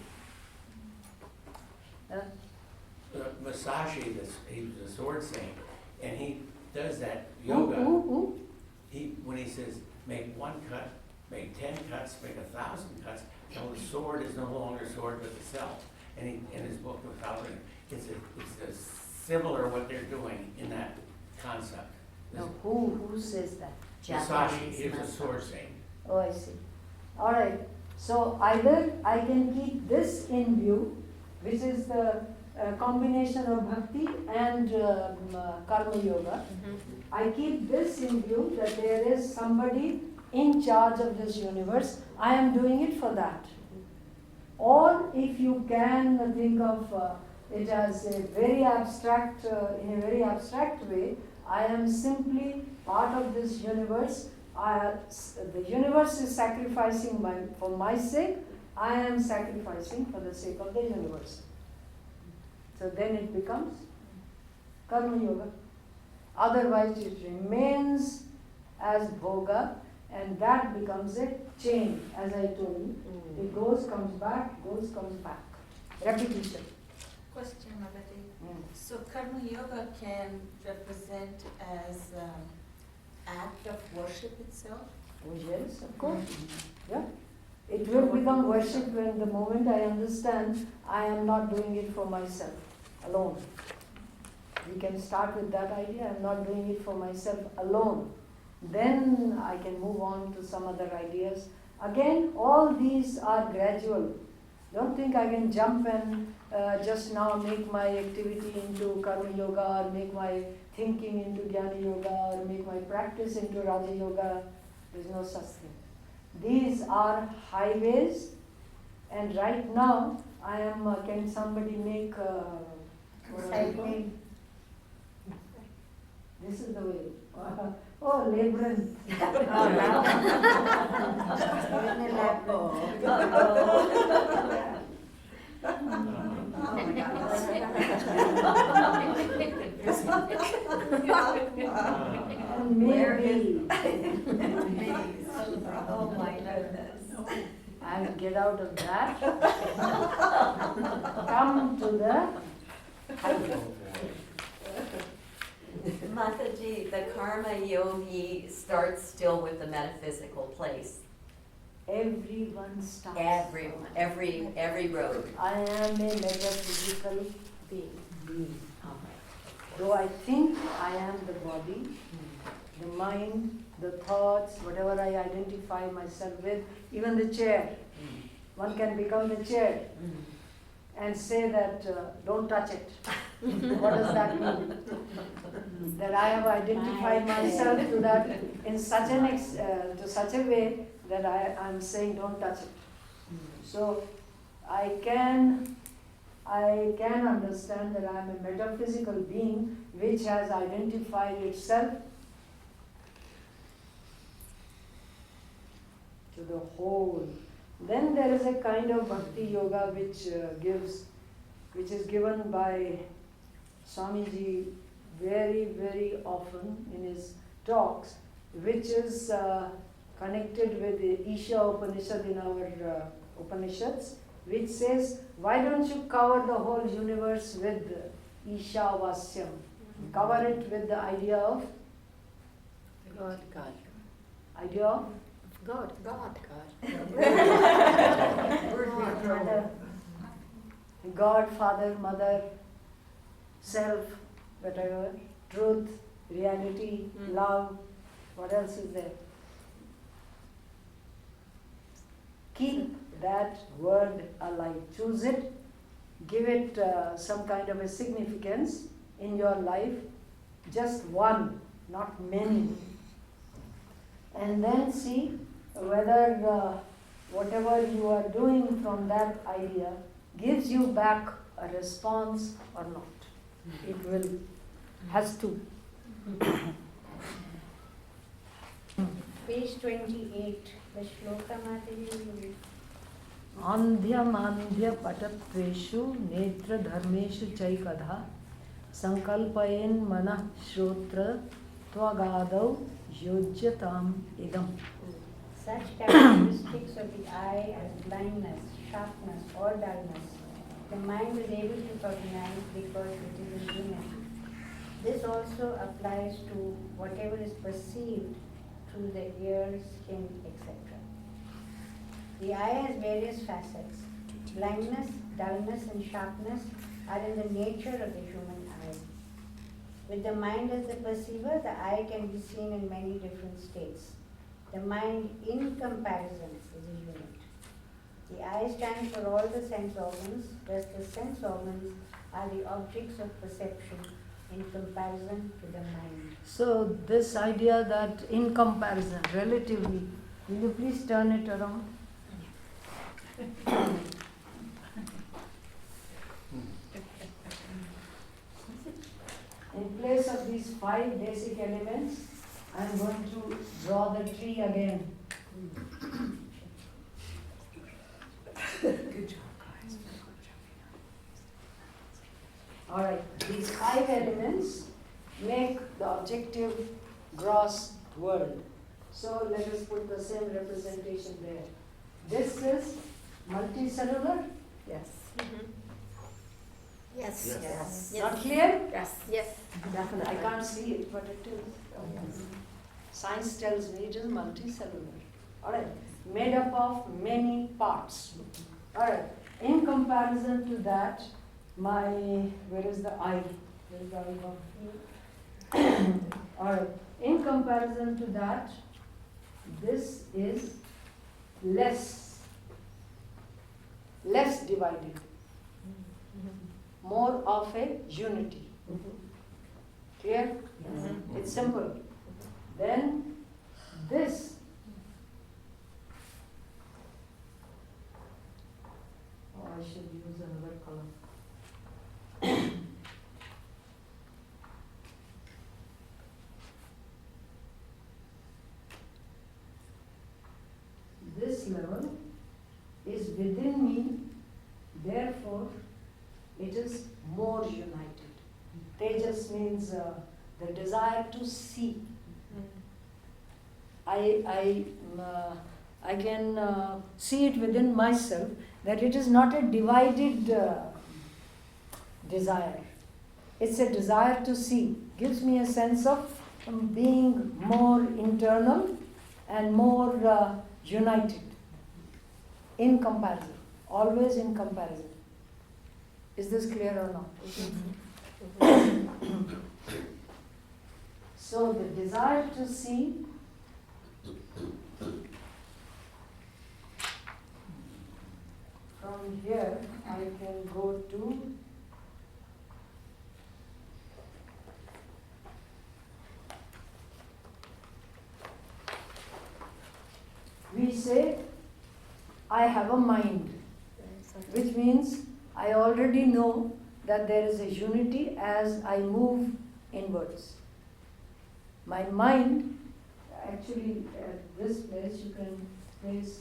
Masashi, he was a sword saint, And he does that Who, yoga. who? When he says, make 1 cut, make 10 cuts, make 1,000 cuts, till the sword is no longer a sword but the self. And he, in his book of Howling, it's a similar what they're doing in that concept. No, who says that? Musashi, he was a sword saint. Oh, I see. All right. So either I can keep this in view, which is the combination of bhakti and karma yoga. I keep this in view that there is somebody in charge of this universe. I am doing it for that. Or if you can think of it as a very abstract, in a very abstract way, I am simply part of this universe. The universe is sacrificing for my sake. I am sacrificing for the sake of the universe. So then it becomes karma yoga. Otherwise it remains as bhoga, and that becomes a chain, as I told you. It goes, comes back, goes, comes back. Repetition. Question, Mataji. So karma yoga can represent as act of worship itself? Oh yes, of course. Yeah. It will become worship when the moment I understand I am not doing it for myself alone. We can start with that idea. I am not doing it for myself alone. Then I can move on to some other ideas. Again, all these are gradual. Don't think I can jump and just now make my activity into karma yoga, or make my thinking into jnana yoga, or make my practice into raja yoga. There is no such thing. These are highways, and right now I am. Can somebody make? This is the way. Oh, labyrinth. Maybe. Oh my goodness. I'll get out of that. Come to the highway. Mataji, the karma yogi starts still with the metaphysical place. Everyone starts. Every road. I am a metaphysical being. Though I think I am the body, the mind, the thoughts, whatever I identify myself with, even the chair. One can become the chair and say that don't touch it. What does that mean? That I have identified myself to that in such to such a way that I am saying don't touch it. So I can understand that I am a metaphysical being which has identified itself to the whole. Then there is a kind of bhakti yoga which is given by Swamiji very, very often in his talks, which is connected with the Isha Upanishad in our Upanishads, which says, why don't you cover the whole universe with Isha Vasyam? Cover it with the idea of God. idea of God. Mother, God, Father, Mother, Self, whatever, truth, reality, love, what else is there? Keep that word alive. Choose it, give it some kind of a significance in your life, just one, not many. And then see whether whatever you are doing from that idea gives you back a response or not. It will, has to. Page 28, the shloka Mataji. Andhyamandhya patatreshu netra dharmeshu chaikadha sankalpayen manah shrotra tvagadau yojyatam idam. Such characteristics of the eye as blindness, sharpness, or dullness, the mind is able to recognize because it is in unity. This also applies to whatever is perceived through the ear, skin, etc. The eye has various facets. Blindness, dullness, and sharpness are in the nature of the human eye. With the mind as the perceiver, the eye can be seen in many different states. The mind, in comparison, is a unit. The eye stands for all the sense organs, thus the sense organs are the objects of perception in comparison to the mind. So this idea that in comparison, relatively, will you please turn it around? In place of these 5 basic elements, I am going to draw the tree again. Good job, guys. Alright, these 5 elements make the objective gross world. So let us put the same representation there. This is multicellular. Yes. Yes. Yes. Not clear? Yes. Yes. Definitely. I can't see it, but it is. Science tells me it is multicellular. Alright, made up of many parts. Alright, in comparison to that, where is the eye? Where is the eye gone? Alright, in comparison to that, this is less divided, more of a unity. Clear? It's simple. Then this I should use another color. This level is within me, therefore it is more united. Tejas means the desire to see. I can see it within myself that it is not a divided desire. It's a desire to see. Gives me a sense of being more internal and more united in comparison. Always in comparison. Is this clear or not? So the desire to see from here I can go to we say I have a mind, which means I already know that there is a unity as I move inwards. My mind, actually at this place you can place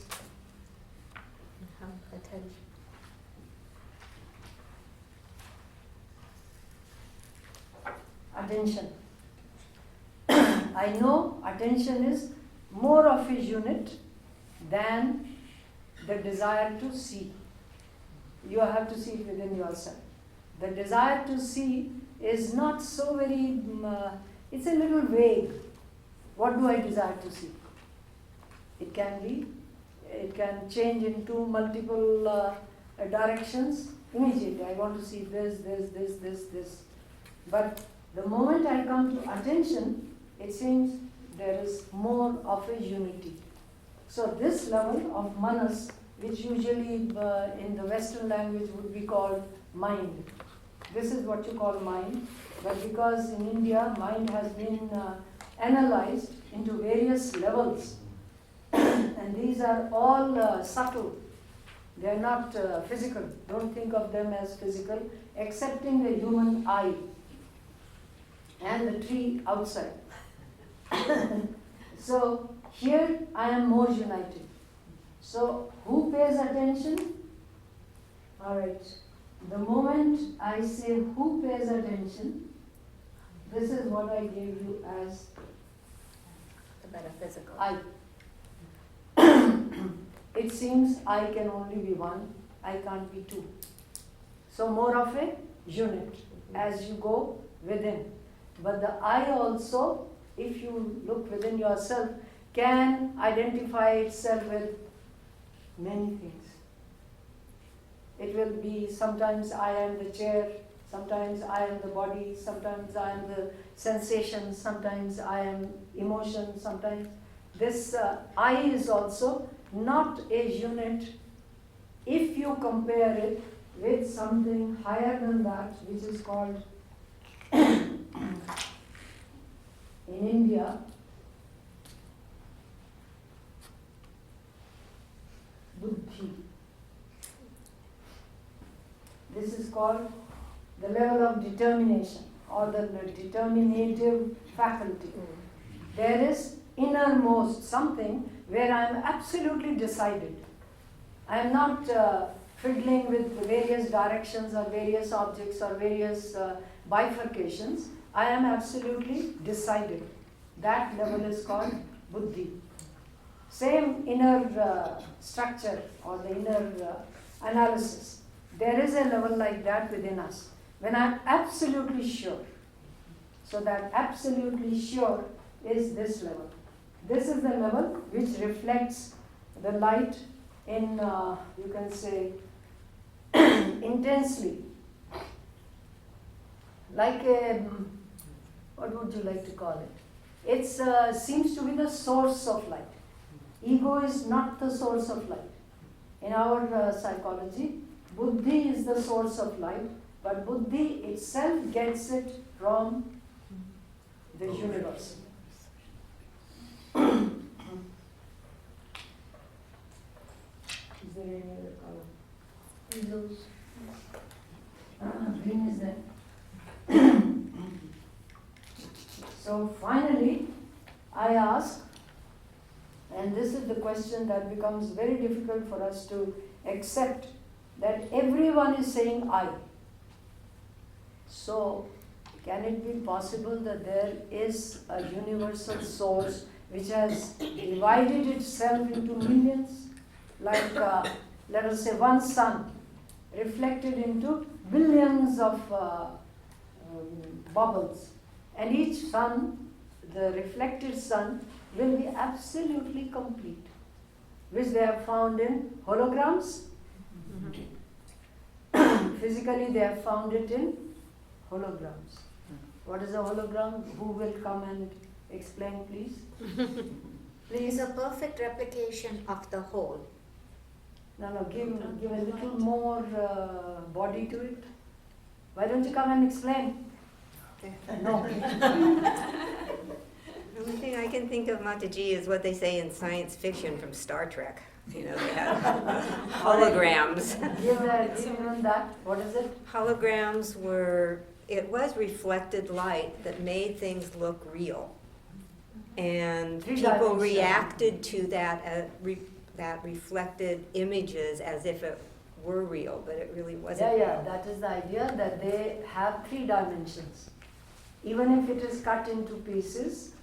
Attention. attention. I know attention is more of a unit than the desire to see. You have to see it within yourself. The desire to see is not so very, it's a little vague. What do I desire to see? It can change into multiple directions immediately. I want to see this. But the moment I come to attention, it seems there is more of a unity. So this level of manas, which usually in the Western language would be called mind. This is what you call mind, but because in India mind has been analyzed into various levels, and these are all subtle. They are not physical. Don't think of them as physical, excepting the human eye and the tree outside. So here I am more united. So who pays attention? Alright, the moment I say who pays attention, this is what I gave you as The metaphysical. I. It seems I can only be one, I can't be two. So more of a unit as you go within. But the I also, if you look within yourself, can identify itself with many things. It will be sometimes I am the chair, sometimes I am the body, sometimes I am the sensation, sometimes I am emotion, sometimes this I is also not a unit if you compare it with something higher than that, which is called in India buddhi. This is called the level of determination or the determinative faculty. There is innermost something where I am absolutely decided. I am not fiddling with various directions or various objects or various bifurcations. I am absolutely decided. That level is called buddhi. Same inner structure or the inner analysis. There is a level like that within us. When I am absolutely sure. So that absolutely sure is this level. This is the level which reflects the light in, you can say, intensely. Like a, what would you like to call it? It seems to be the source of light. Ego is not the source of light. In our psychology, buddhi is the source of light, but buddhi itself gets it from the universe. Is there any other color? Those. Green is there. So finally, I ask, and this is the question that becomes very difficult for us to accept, that everyone is saying I. So, can it be possible that there is a universal source which has divided itself into millions? Like, let us say, one sun reflected into billions of bubbles. And each sun, the reflected sun, will be absolutely complete, which they have found in holograms. Physically, they have found it in holograms. What is a hologram? Who will come and explain, please? It's a perfect replication of the whole. No, give a little more body to it. Why don't you come and explain? No. The only thing I can think of, Mataji, is what they say in science fiction from Star Trek. You know, they have holograms. Give that. What is it? Holograms it was reflected light that made things look real. And people reacted to that, that reflected images as if it were real, but it really wasn't real. That is the idea, that they have 3 dimensions. Even if it is cut into pieces,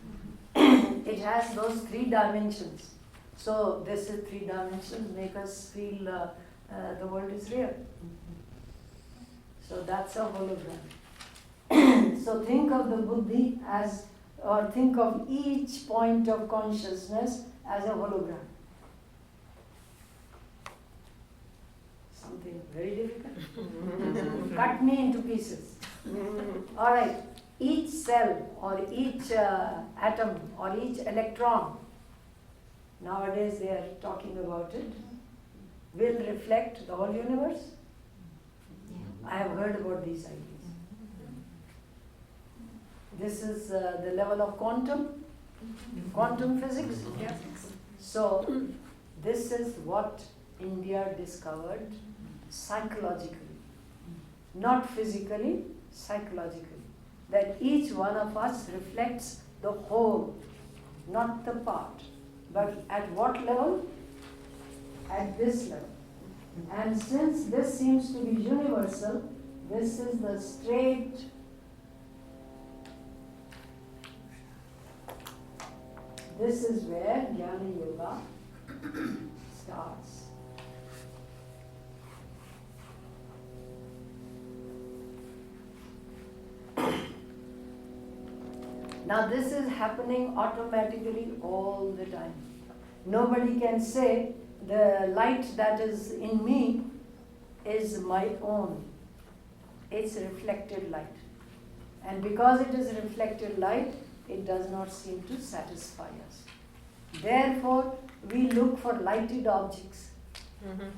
it has those 3 dimensions. So this is 3 dimensions make us feel the world is real. So that's a hologram. So think of the buddhi as, or think of each point of consciousness as a hologram. Something very difficult. Cut me into pieces. All right. Each cell or each atom or each electron, nowadays they are talking about it, will reflect the whole universe. I have heard about these ideas. This is the level of quantum physics. So this is what India discovered psychologically, not physically, psychologically. That each one of us reflects the whole, not the part. But at what level? At this level. And since this seems to be universal, this is the straight this is where Jnana Yoga starts. Now this is happening automatically all the time. Nobody can say the light that is in me is my own. It's reflected light. And because it is reflected light, it does not seem to satisfy us. Therefore, we look for lighted objects.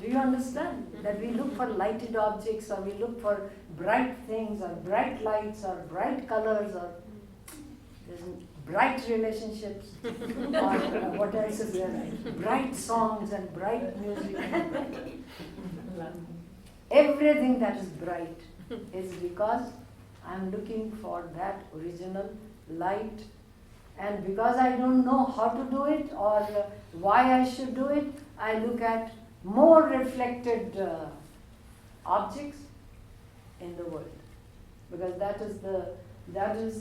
Do you understand? That we look for lighted objects, or we look for bright things, or bright lights, or bright colors, or bright relationships, or what else is there? Bright songs and bright music. Everything that is bright is because I am looking for that original light, and because I don't know how to do it or why I should do it, I look at more reflected objects in the world, because that is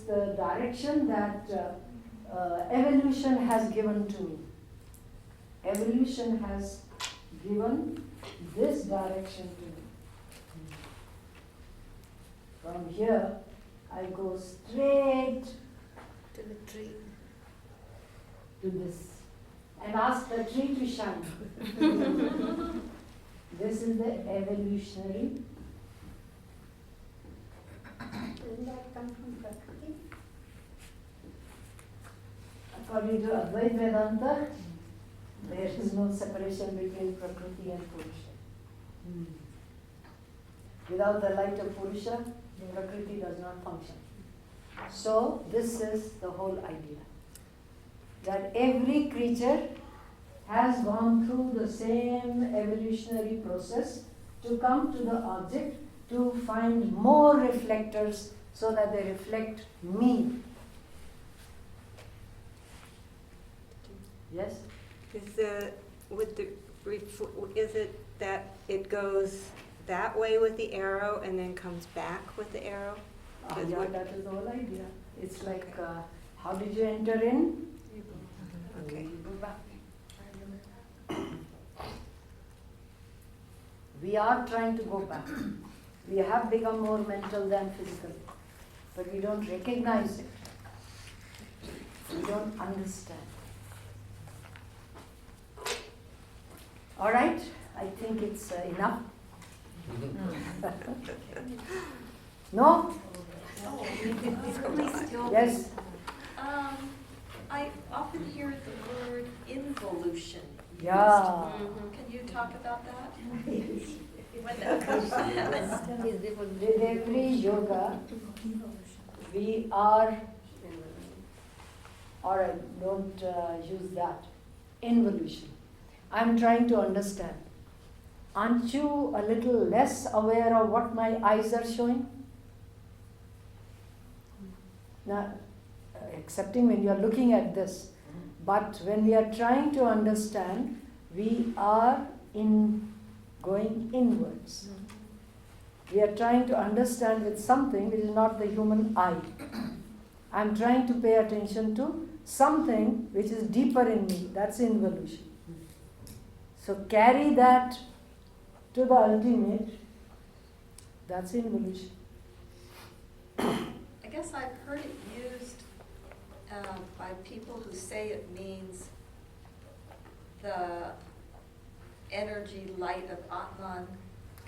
the direction that evolution has given to me. Evolution has given this direction to me. From here, I go straight To the tree. to this and ask the tree to shine. This is the evolutionary. Doesn't that come from Prakriti? According to Advaita Vedanta, there is no separation between Prakriti and Purusha. Without the light of Purusha, Prakriti does not function. So, this is the whole idea. That every creature has gone through the same evolutionary process to come to the object, to find more reflectors so that they reflect me. Yes? Is it that it goes that way with the arrow and then comes back with the arrow? Yeah, that is the whole idea. It's like, how did you enter in? Okay. You go back. We are trying to go back. We have become more mental than physical, but we don't recognize it. We don't understand. All right, I think it's enough. No? Yes? I often hear the word involution used. Yeah. Can you talk about that? When that comes to happen? With every yoga, we are, all right, don't use that, involution. I'm trying to understand. Aren't you a little less aware of what my eyes are showing? Now, excepting when you are looking at this, but when we are trying to understand, we are going inwards. We are trying to understand with something which is not the human eye. I'm trying to pay attention to something which is deeper in me. That's involution. So carry that to the ultimate. That's involution. I guess I've heard it used by people who say it means the energy light of Atman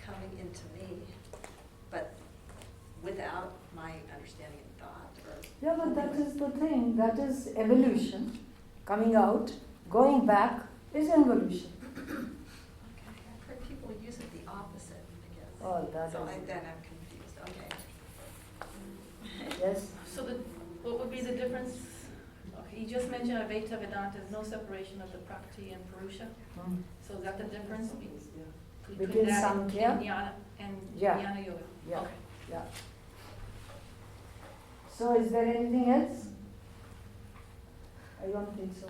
coming into me, but without my understanding of thought. Yeah, but that is the thing. That is evolution. Coming out, going back is involution. Okay, I've heard people use it the opposite, I guess. Oh, that So is. then I'm confused, okay. Yes. So what would be the difference? Okay, you just mentioned Advaita Vedanta, there's no separation of the Prakriti and Purusha. So is that the difference Between that Samkhya? and Jnana and Yeah. Jnana Yoga? Yeah. Okay. Yeah. So is there anything else? I don't think so.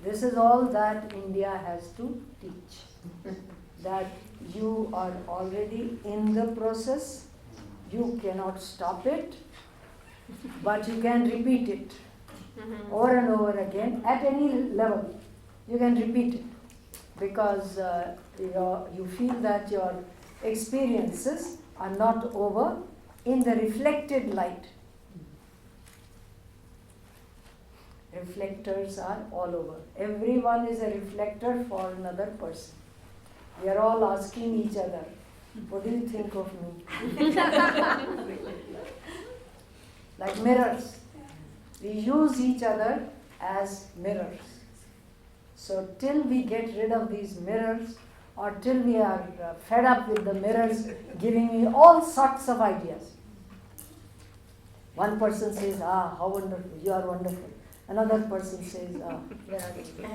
This is all that India has to teach. That you are already in the process, you cannot stop it, but you can repeat it over and over again at any level. You can repeat it because you feel that your experiences are not over in the reflected light. reflectors are all over. Everyone is a reflector for another person. We are all asking each other, what do you think of me? Like mirrors. We use each other as mirrors. So till we get rid of these mirrors, or till we are fed up with the mirrors giving me all sorts of ideas. One person says, how wonderful, you are wonderful. Another person says, And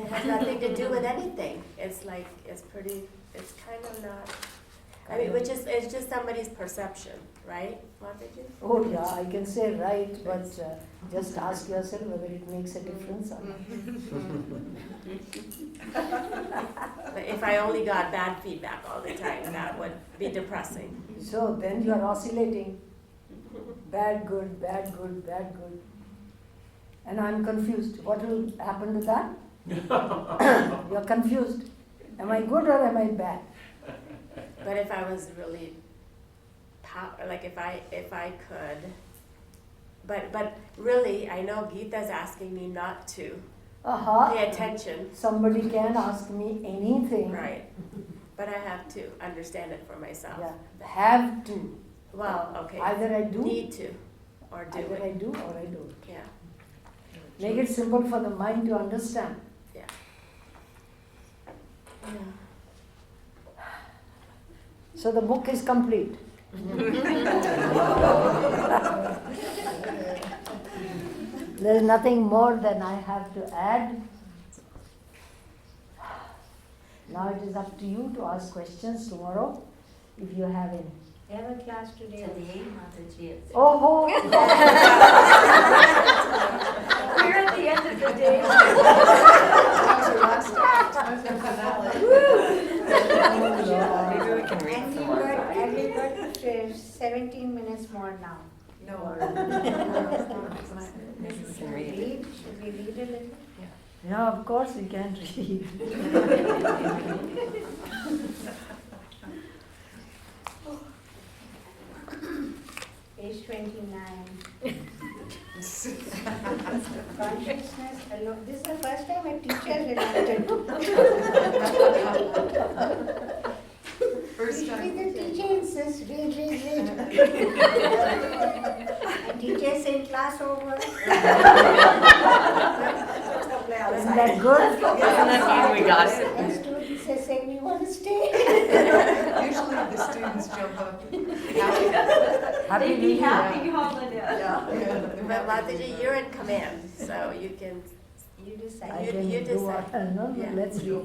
it has nothing to do with anything. It's like, it's kind of not, I mean, it's just somebody's perception, right, Mataji? oh yeah, I can say right, but just ask yourself whether it makes a difference or not. But if I only got bad feedback all the time, that would be depressing. So then you are oscillating. Bad, good, bad, good, bad, good. And I'm confused. What will happen to that? You are confused. Am I good or am I bad? But if I was really, like if I could, but really, I know Geeta's asking me not to pay attention. Somebody can ask me anything. Right. But I have to understand it for myself. Yeah, have to. Well, okay. Either I do. Need to, or do Either it. I do or I don't. Yeah. Make it simple for the mind to understand. Yeah. So the book is complete. There is nothing more than I have to add. Now it is up to you to ask questions tomorrow, if you have any. We have a class today. Today, Mataji. Oh, We're at the end of the day. Maybe we can read some more. And we've got 17 minutes more now. No. Read? Should we read a little? yeah, of course we can read. Page 29. Consciousness alone. This is the first time a teacher related. First Usually time. the teacher insists, read. And teacher say class over. Isn't that good? We got it. And students are saying, we want to stay. Usually the students jump up. Happy They'd be reading. happy holiday. But Mataji, you're in command, so you can. You decide. I You- can you do decide. what? No, Yeah. let's read.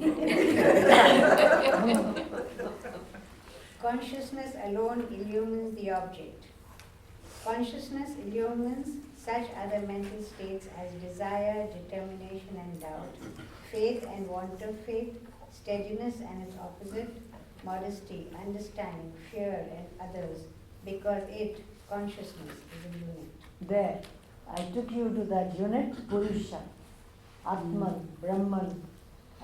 Consciousness alone illumines the object. Consciousness illumines such other mental states as desire, determination and doubt, faith and want of faith, steadiness and its opposite, modesty, understanding, fear and others, because it, consciousness, is a unit. There, I took you to that unit, Purusha, Atman, Brahman,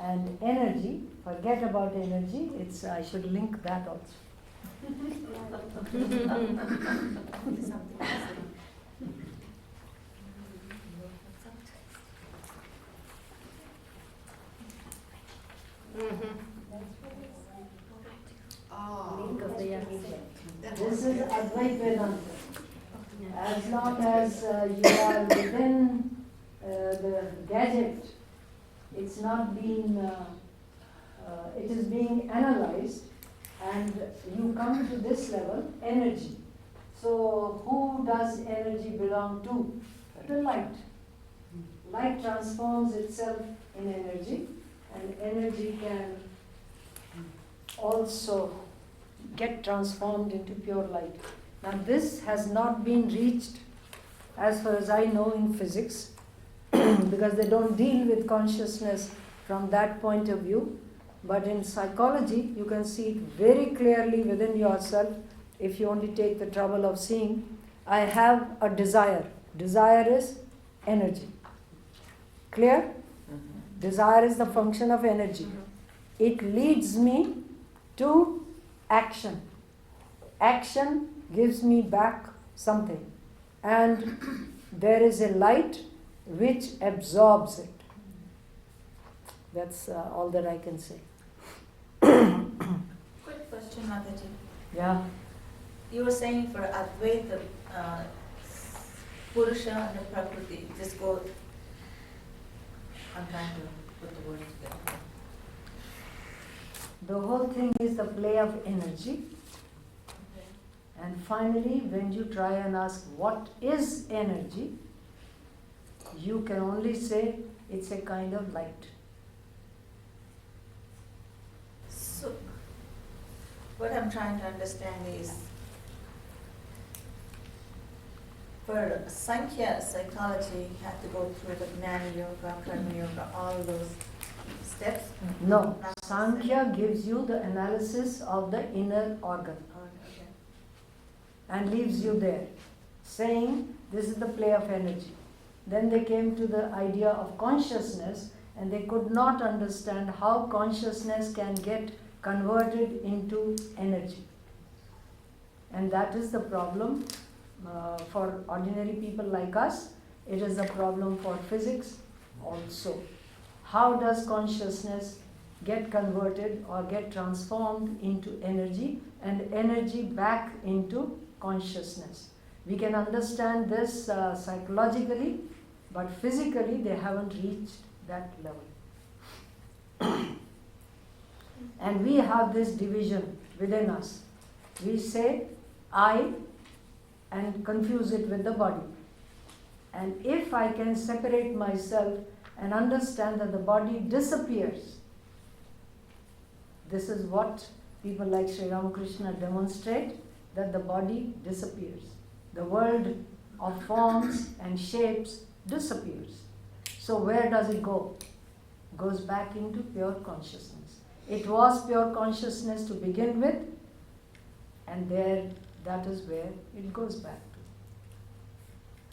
and energy. Forget about energy, I should link that also. Link of the Yamita. This is Advaita Vedanta. As long as you are within the gadget, it's not being, it is being analyzed, and you come to this level, energy. So who does energy belong to? The light. Light transforms itself in energy, and energy can also get transformed into pure light. Now this has not been reached, as far as I know, in physics, because they don't deal with consciousness from that point of view. But in psychology, you can see it very clearly within yourself if you only take the trouble of seeing. I have a desire. Desire is energy. Clear? Desire is the function of energy. It leads me to action. Action gives me back something. And there is a light which absorbs it. That's all that I can say. Quick question, Mataji. Yeah. You were saying for Advaita, Purusha and the Prakriti, just go, I'm trying to put the words together. The whole thing is the play of energy. And finally, when you try and ask what is energy, you can only say it's a kind of light. So, what I'm trying to understand is, for Sankhya psychology, you have to go through the Jnana Yoga, Karma Yoga, all those steps? No, Sankhya gives you the analysis of the inner organ and leaves you there, saying this is the play of energy. Then they came to the idea of consciousness, and they could not understand how consciousness can get converted into energy. And that is the problem for ordinary people like us. It is a problem for physics also. How does consciousness get converted or get transformed into energy, and energy back into consciousness? We can understand this psychologically, but physically they haven't reached that level. And we have this division within us. We say I and confuse it with the body. And if I can separate myself and understand that the body disappears, this is what people like Sri Ramakrishna demonstrate, that the body disappears. The world of forms and shapes disappears. So where does it go? It goes back into pure consciousness. It was pure consciousness to begin with, and there, that is where it goes back to.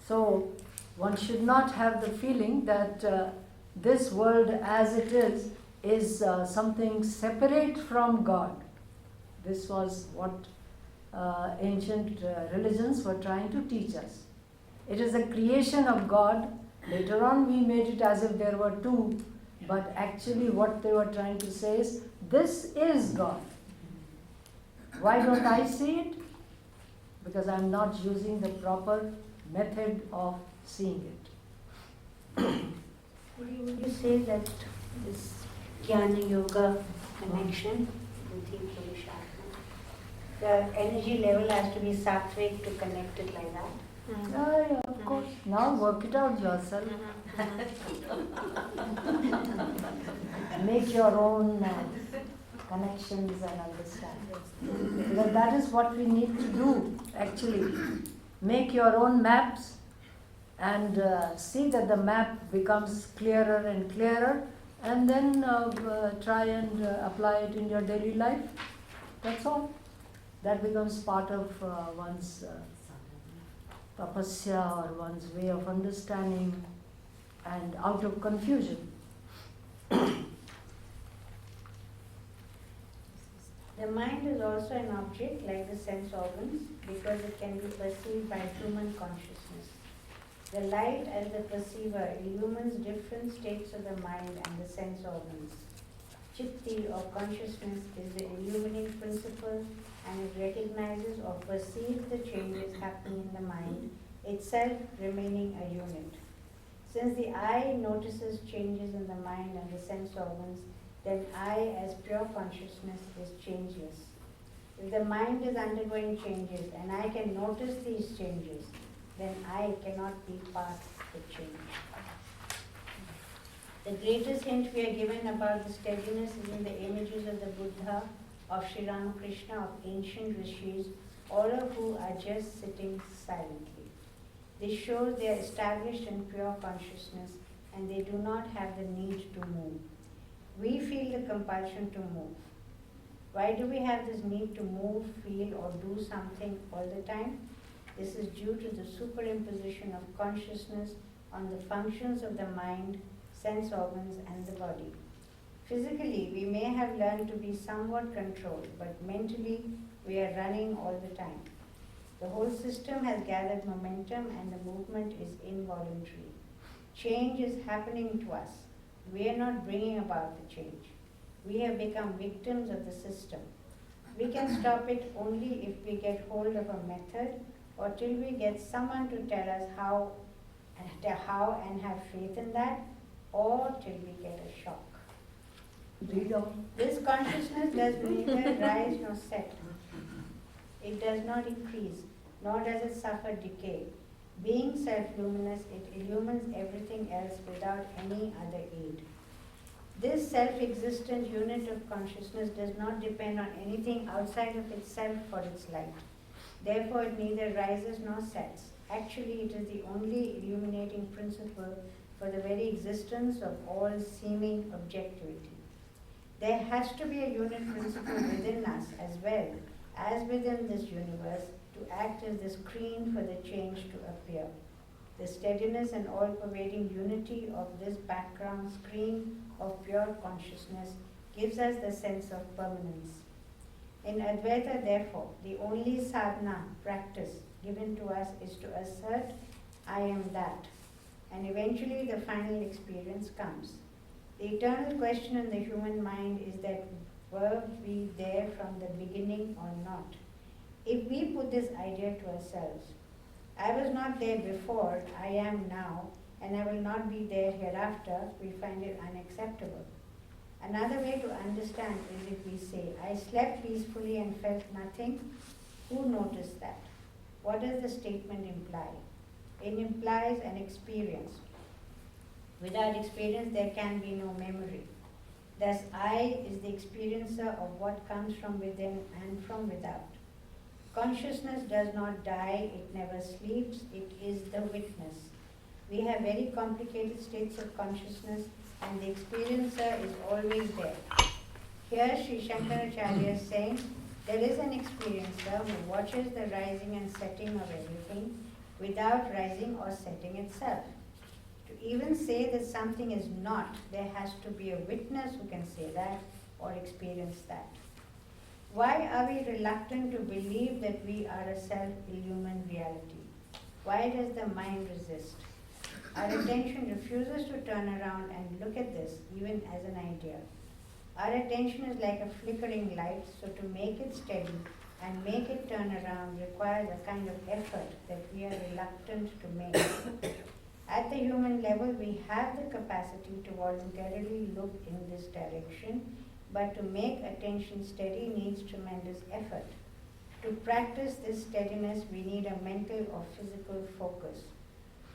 So one should not have the feeling that this world as it is something separate from God. This was what ancient religions were trying to teach us. It is a creation of God. Later on we made it as if there were two, but actually what they were trying to say is, this is God. Why don't I see it? Because I'm not using the proper method of seeing it. Would you say that this Jnana Yoga connection with the Purushartha, the energy level has to be sattvic to connect it like that? Yeah, of course. Now work it out yourself. Make your own connections and understand. Because that is what we need to do, actually. Make your own maps and see that the map becomes clearer and clearer, and then try and apply it in your daily life. That's all. That becomes part of one's tapasya or one's way of understanding, and out of confusion. The mind is also an object like the sense organs because it can be perceived by human consciousness. The light as the perceiver illumines different states of the mind and the sense organs. Chitti or consciousness is the illumining principle, and it recognizes or perceives the changes happening in the mind, itself remaining a unit. Since the I notices changes in the mind and the sense organs, then I as pure consciousness is changeless. If the mind is undergoing changes and I can notice these changes, then I cannot be part of the change. The greatest hint we are given about the steadiness is in the images of the Buddha, of Sri Ramakrishna, of ancient rishis, all of who are just sitting silently. This shows they are established in pure consciousness and they do not have the need to move. We feel the compulsion to move. Why do we have this need to move, feel, or do something all the time? This is due to the superimposition of consciousness on the functions of the mind, sense organs, and the body. Physically, we may have learned to be somewhat controlled, but mentally, we are running all the time. The whole system has gathered momentum and the movement is involuntary. Change is happening to us. We are not bringing about the change. We have become victims of the system. We can stop it only if we get hold of a method, or till we get someone to tell us how and have faith in that, or till we get a shock. This consciousness does neither rise nor set. It does not increase, nor does it suffer decay. Being self-luminous, it illumines everything else without any other aid. This self-existent unit of consciousness does not depend on anything outside of itself for its light. Therefore, it neither rises nor sets. Actually, it is the only illuminating principle for the very existence of all seeming objectivity. There has to be a unit principle within us as well as within this universe to act as the screen for the change to appear. The steadiness and all-pervading unity of this background screen of pure consciousness gives us the sense of permanence. In Advaita, therefore, the only sadhana practice given to us is to assert, I am that, and eventually the final experience comes. The eternal question in the human mind is that were we there from the beginning or not? If we put this idea to ourselves, I was not there before, I am now, and I will not be there hereafter, we find it unacceptable. Another way to understand is if we say, I slept peacefully and felt nothing. Who noticed that? What does the statement imply? It implies an experience. Without experience, there can be no memory. Thus, I is the experiencer of what comes from within and from without. Consciousness does not die, it never sleeps, it is the witness. We have very complicated states of consciousness, and the experiencer is always there. Here Sri Shankaracharya is saying, there is an experiencer who watches the rising and setting of everything without rising or setting itself. To even say that something is not, there has to be a witness who can say that or experience that. Why are we reluctant to believe that we are a self-illumined reality? Why does the mind resist? Our attention refuses to turn around and look at this, even as an idea. Our attention is like a flickering light, so to make it steady and make it turn around requires a kind of effort that we are reluctant to make. At the human level, we have the capacity to voluntarily look in this direction, but to make attention steady needs tremendous effort. To practice this steadiness, we need a mental or physical focus.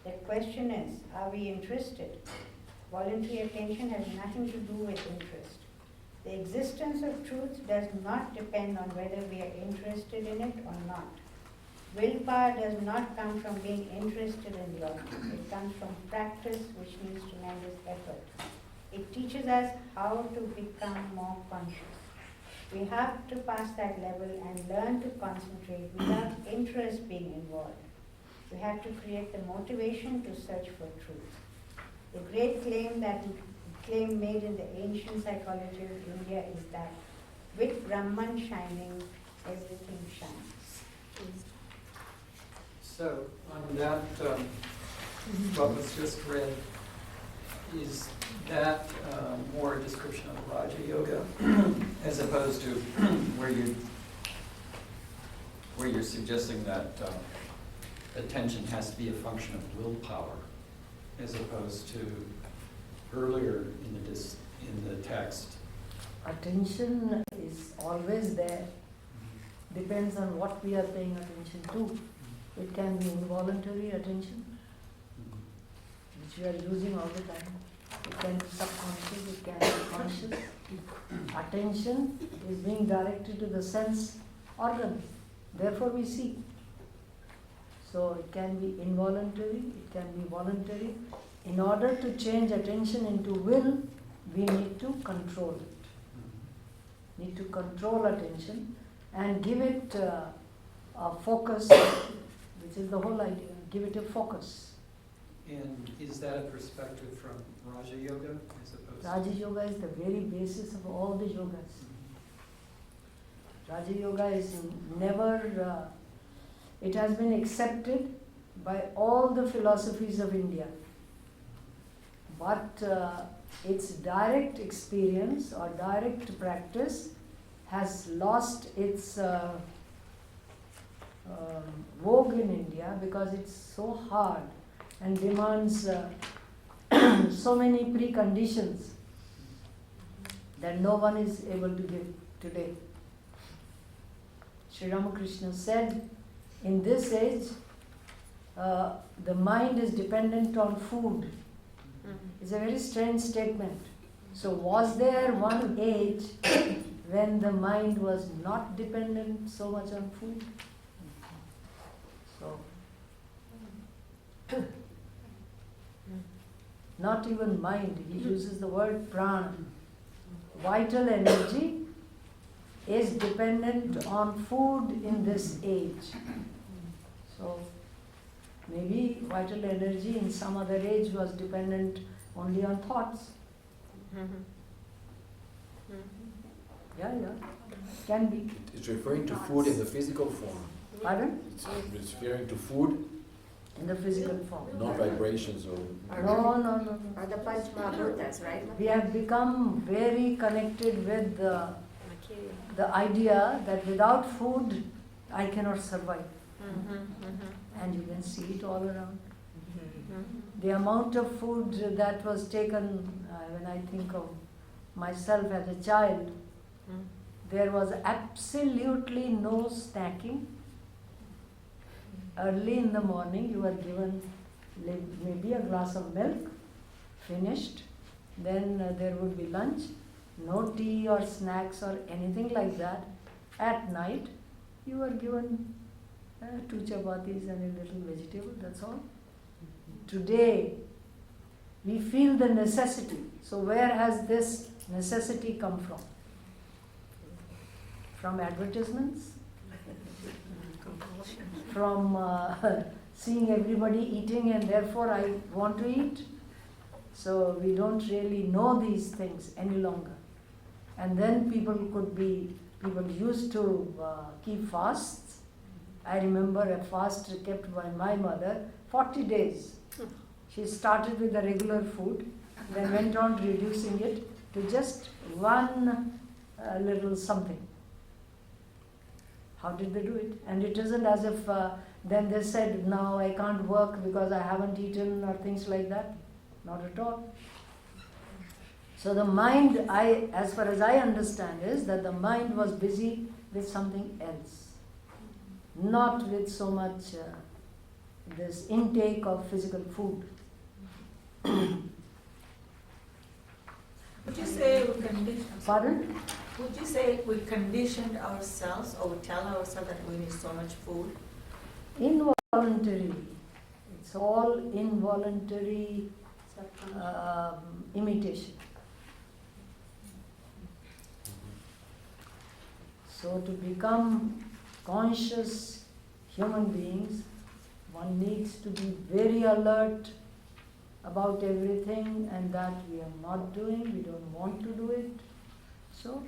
The question is, are we interested? Voluntary attention has nothing to do with interest. The existence of truth does not depend on whether we are interested in it or not. Willpower does not come from being interested in the object. It comes from practice, which needs tremendous effort. It teaches us how to become more conscious. We have to pass that level and learn to concentrate without interest being involved. We have to create the motivation to search for truth. The great claim made in the ancient psychology of India is that with Brahman shining, everything shines. So on that, what was just read, is that more a description of Raja Yoga as opposed to where you're suggesting that attention has to be a function of willpower, as opposed to earlier in the text? Attention is always there. Depends on what we are paying attention to. It can be involuntary attention, which we are using all the time. It can be subconscious, it can be conscious. Attention is being directed to the sense organ. Therefore we see. So it can be involuntary, it can be voluntary. In order to change attention into will, we need to control it. Need to control attention and give it a focus, which is the whole idea. Give it a focus. And is that a perspective from Raja Yoga as opposed to? Raja Yoga is the very basis of all the yogas. Raja Yoga is never, it has been accepted by all the philosophies of India. but its direct experience or direct practice has lost its vogue in India because it's so hard and demands so many preconditions that no one is able to give today. Sri Ramakrishna said, in this age, the mind is dependent on food. It's a very strange statement. So was there one age when the mind was not dependent so much on food? So, not even mind, he uses the word prana. Vital energy is dependent on food in this age. So, maybe vital energy in some other age was dependent only on thoughts. Yeah, can be. It's referring to food in the physical form. Pardon? It's referring to food In the physical form. not vibrations or. No. Or the Panchamahabhutas, right? We have become very connected with the idea that without food I cannot survive. And you can see it all around. The amount of food that was taken, when I think of myself as a child, there was absolutely no snacking. Early in the morning you were given maybe a glass of milk, finished. Then there would be lunch, no tea or snacks or anything like that. At night you were given 2 chapatis and a little vegetable, that's all. Today we feel the necessity. So where has this necessity come from? From advertisements? From seeing everybody eating and therefore I want to eat? So we don't really know these things any longer. And then people used to keep fasts. I remember a fast kept by my mother, 40 days. She started with the regular food, then went on reducing it to just one little something. How did they do it? And it isn't as if then they said, now I can't work because I haven't eaten or things like that. Not at all. So the mind, as far as I understand, is that the mind was busy with something else. Not with so much this intake of physical food. Would you say we conditioned? Pardon? Would you say we conditioned ourselves, or we tell ourselves that we need so much food? Involuntarily. It's all involuntary imitation. So to become conscious human beings, one needs to be very alert about everything, and that we are not doing, we don't want to do it. So